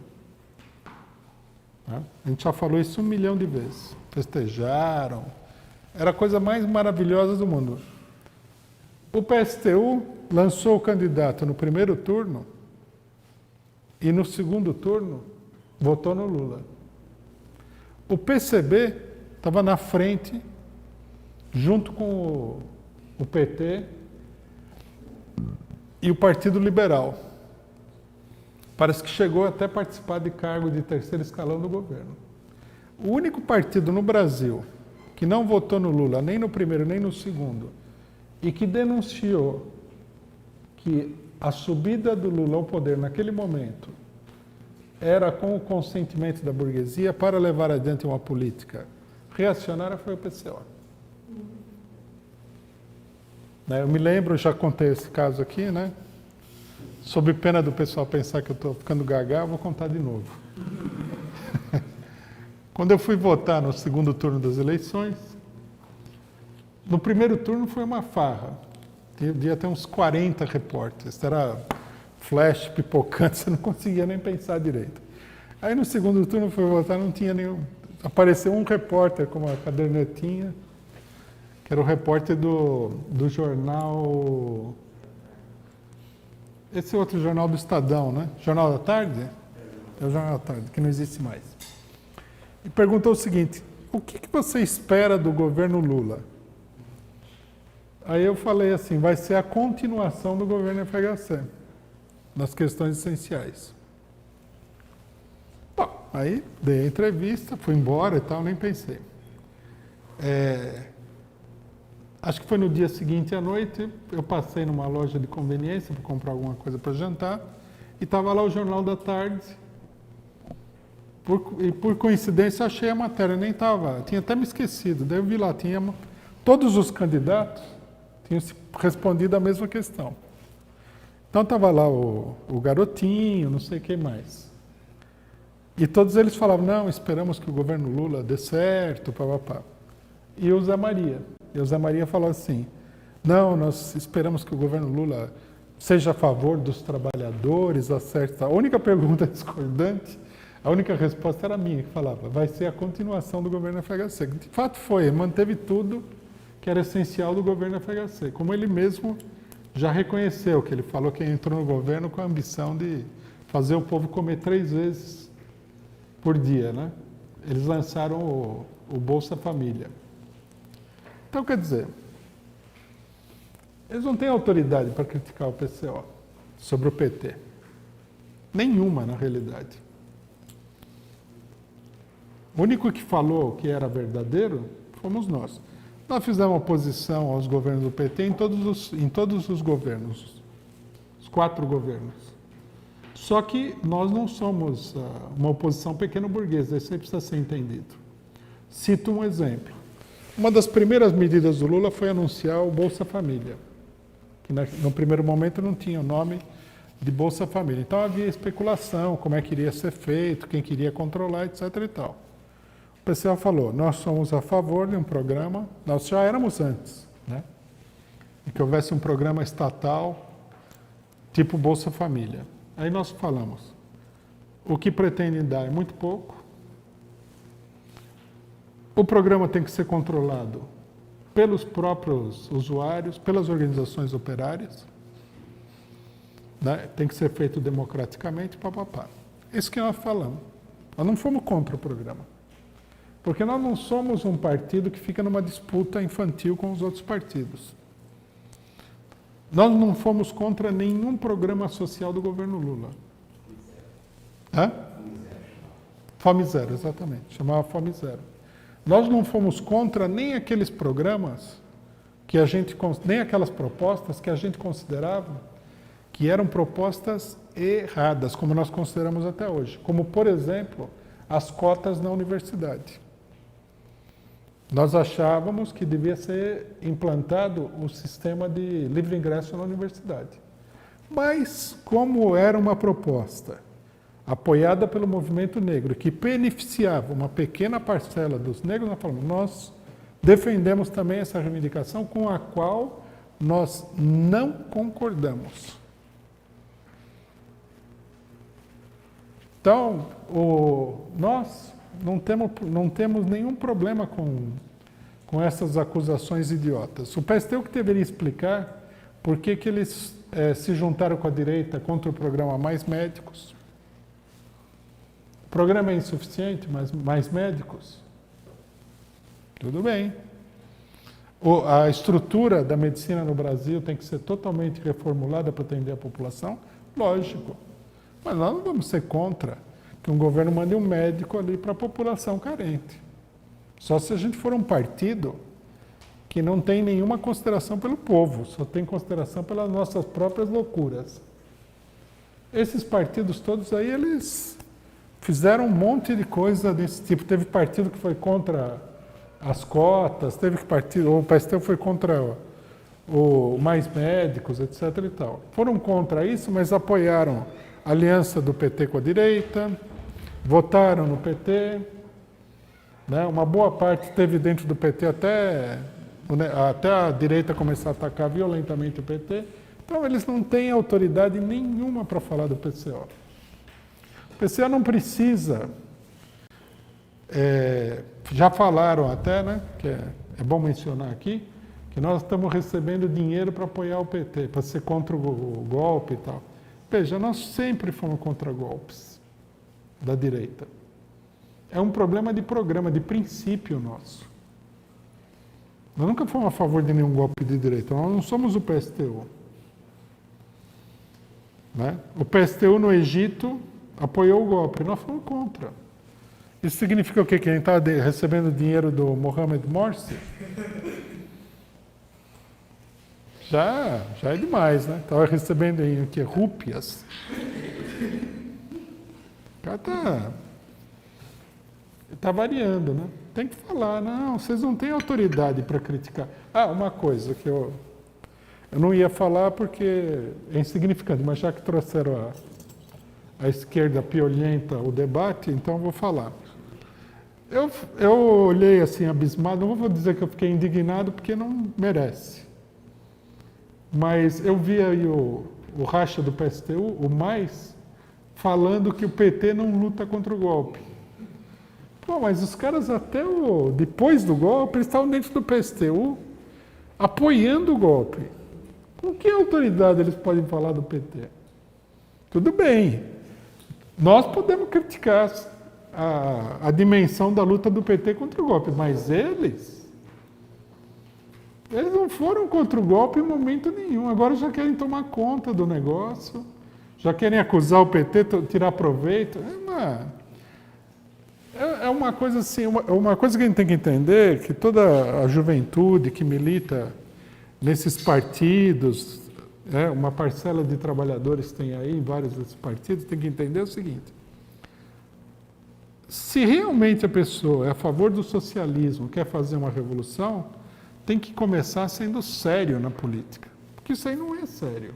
A gente já falou isso 1 milhão de vezes. Festejaram. Era a coisa mais maravilhosa do mundo. O PSTU lançou o candidato no primeiro turno e no segundo turno votou no Lula. O PCB estava na frente, junto com o PT e o Partido Liberal. Parece que chegou até a participar de cargo de terceiro escalão do governo. O único partido no Brasil que não votou no Lula, nem no primeiro, nem no segundo, e que denunciou que a subida do Lula ao poder naquele momento era com o consentimento da burguesia para levar adiante uma política reacionária foi o PCO. Eu me lembro, já contei esse caso aqui, né? Sob pena do pessoal pensar que eu estou ficando gaga, eu vou contar de novo. Quando eu fui votar no segundo turno das eleições, no primeiro turno foi uma farra. Devia ter uns 40 repórteres. Era flash pipocante, você não conseguia nem pensar direito. Aí no segundo turno eu fui votar, não tinha nenhum... Apareceu um repórter com uma cadernetinha, que era o repórter do jornal... Esse outro jornal do Estadão, né? Jornal da Tarde? É o Jornal da Tarde, que não existe mais. E perguntou o seguinte, o que você espera do governo Lula? Aí eu falei assim, vai ser a continuação do governo FHC, nas questões essenciais. Bom, aí dei a entrevista, fui embora e tal, nem pensei. Acho que foi no dia seguinte à noite, eu passei numa loja de conveniência para comprar alguma coisa para jantar, e estava lá o Jornal da Tarde. E por coincidência achei a matéria, nem estava, tinha até me esquecido. Daí eu vi lá, todos os candidatos tinham respondido a mesma questão. Então estava lá o garotinho, não sei quem mais. E todos eles falavam, não, esperamos que o governo Lula dê certo, papapá. E o Zé Maria. E o Zé Maria falou assim, não, nós esperamos que o governo Lula seja a favor dos trabalhadores, acerte. A única pergunta discordante, a única resposta era minha, que falava, vai ser a continuação do governo FHC. De fato foi, ele manteve tudo que era essencial do governo FHC, como ele mesmo já reconheceu, que ele falou que entrou no governo com a ambição de fazer o povo comer 3 vezes por dia, né? Eles lançaram o Bolsa Família. Então, quer dizer, eles não têm autoridade para criticar o PCO sobre o PT. Nenhuma, na realidade. O único que falou que era verdadeiro fomos nós. Nós fizemos oposição aos governos do PT em todos os governos, os 4 governos. Só que nós não somos uma oposição pequeno-burguesa, isso aí precisa ser entendido. Cito um exemplo. Uma das primeiras medidas do Lula foi anunciar o Bolsa Família, que no primeiro momento não tinha o nome de Bolsa Família. Então havia especulação, como é que iria ser feito, quem queria controlar, etc. e tal. O PCO falou, nós somos a favor de um programa, nós já éramos antes, né? E que houvesse um programa estatal, tipo Bolsa Família. Aí nós falamos, o que pretendem dar é muito pouco, o programa tem que ser controlado pelos próprios usuários, pelas organizações operárias, né? Tem que ser feito democraticamente, papapá. Isso que nós falamos. Nós não fomos contra o programa. Porque nós não somos um partido que fica numa disputa infantil com os outros partidos. Nós não fomos contra nenhum programa social do governo Lula. Hã? Fome Zero, exatamente. Chamava Fome Zero. Nós não fomos contra nem aqueles programas que a gente, nem aquelas propostas que a gente considerava que eram propostas erradas, como nós consideramos até hoje. Como, por exemplo, as cotas na universidade. Nós achávamos que devia ser implantado o sistema de livre ingresso na universidade. Mas, como era uma proposta apoiada pelo movimento negro, que beneficiava uma pequena parcela dos negros, nós falamos, nós defendemos também essa reivindicação com a qual nós não concordamos. Então, nós não temos nenhum problema com essas acusações idiotas. O PSTU que deveria explicar por que eles se juntaram com a direita contra o programa Mais Médicos. O programa é insuficiente, mas mais médicos? Tudo bem. A estrutura da medicina no Brasil tem que ser totalmente reformulada para atender a população? Lógico. Mas nós não vamos ser contra que um governo mande um médico ali para a população carente. Só se a gente for um partido que não tem nenhuma consideração pelo povo, só tem consideração pelas nossas próprias loucuras. Esses partidos todos aí, eles fizeram um monte de coisa desse tipo. Teve partido que foi contra as cotas, teve partido, o PSTU foi contra o Mais Médicos, etc. e tal. Foram contra isso, mas apoiaram a aliança do PT com a direita, votaram no PT, né? Uma boa parte teve dentro do PT até a direita começar a atacar violentamente o PT. Então, eles não têm autoridade nenhuma para falar do PCO. O PCO não precisa, já falaram até, né, que é bom mencionar aqui, que nós estamos recebendo dinheiro para apoiar o PT, para ser contra o golpe e tal. Veja, nós sempre fomos contra golpes da direita. É um problema de programa, de princípio nosso. Nós nunca fomos a favor de nenhum golpe de direita, nós não somos o PSTU. Né? O PSTU no Egito apoiou o golpe, nós fomos contra. Isso significa o quê? Que a gente está recebendo dinheiro do Mohamed Morsi? Já é demais, né? Estava recebendo em o quê? Rúpias. O cara está variando, né? Tem que falar, não, vocês não têm autoridade para criticar. Uma coisa que eu não ia falar porque é insignificante, mas já que trouxeram a esquerda piolhenta o debate, então eu vou falar. Eu olhei assim abismado, não vou dizer que eu fiquei indignado porque não merece. Mas eu vi aí o racha do PSTU, o Mais, falando que o PT não luta contra o golpe. Pô, mas os caras até depois do golpe, eles estavam dentro do PSTU apoiando o golpe. Com que autoridade eles podem falar do PT? Tudo bem, nós podemos criticar a dimensão da luta do PT contra o golpe, mas eles não foram contra o golpe em momento nenhum. Agora já querem tomar conta do negócio, já querem acusar o PT, tirar proveito. É uma coisa assim, uma coisa que a gente tem que entender, que toda a juventude que milita nesses partidos, uma parcela de trabalhadores tem aí, vários desses partidos, tem que entender o seguinte: se realmente a pessoa é a favor do socialismo, quer fazer uma revolução, tem que começar sendo sério na política, porque isso aí não é sério.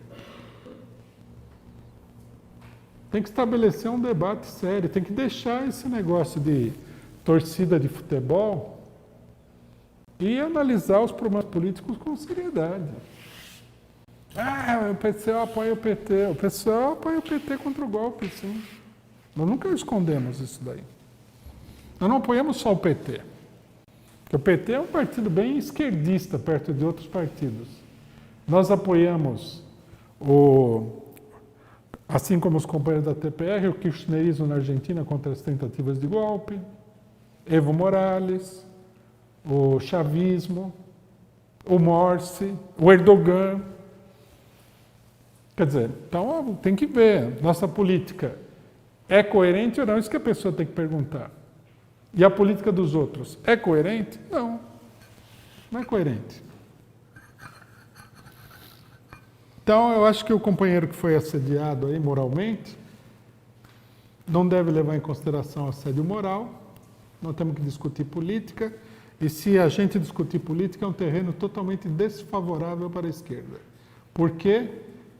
Tem que estabelecer um debate sério, tem que deixar esse negócio de torcida de futebol e analisar os problemas políticos com seriedade. O PCO apoia o PT. O PCO apoia o PT contra o golpe, sim. Nós nunca escondemos isso daí. Nós não apoiamos só o PT. Porque o PT é um partido bem esquerdista perto de outros partidos. Nós apoiamos assim como os companheiros da TPR, o kirchnerismo na Argentina contra as tentativas de golpe, Evo Morales, o chavismo, o Morsi, o Erdogan. Quer dizer, então tem que ver, nossa política é coerente ou não? Isso que a pessoa tem que perguntar. E a política dos outros é coerente? Não, não é coerente. Então, eu acho que o companheiro que foi assediado aí moralmente não deve levar em consideração assédio moral. Nós temos que discutir política. E se a gente discutir política, é um terreno totalmente desfavorável para a esquerda. Por quê?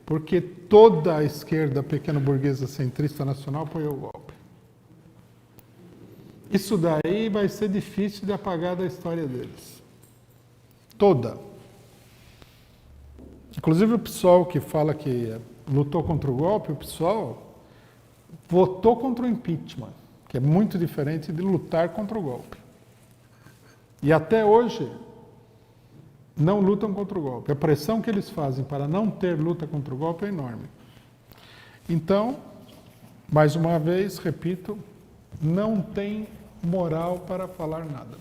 Porque toda a esquerda pequeno-burguesa centrista nacional apoiou o golpe. Isso daí vai ser difícil de apagar da história deles. Toda. Inclusive o PSOL que fala que lutou contra o golpe, o PSOL votou contra o impeachment, que é muito diferente de lutar contra o golpe. E até hoje não lutam contra o golpe. A pressão que eles fazem para não ter luta contra o golpe é enorme. Então, mais uma vez, repito, não tem moral para falar nada.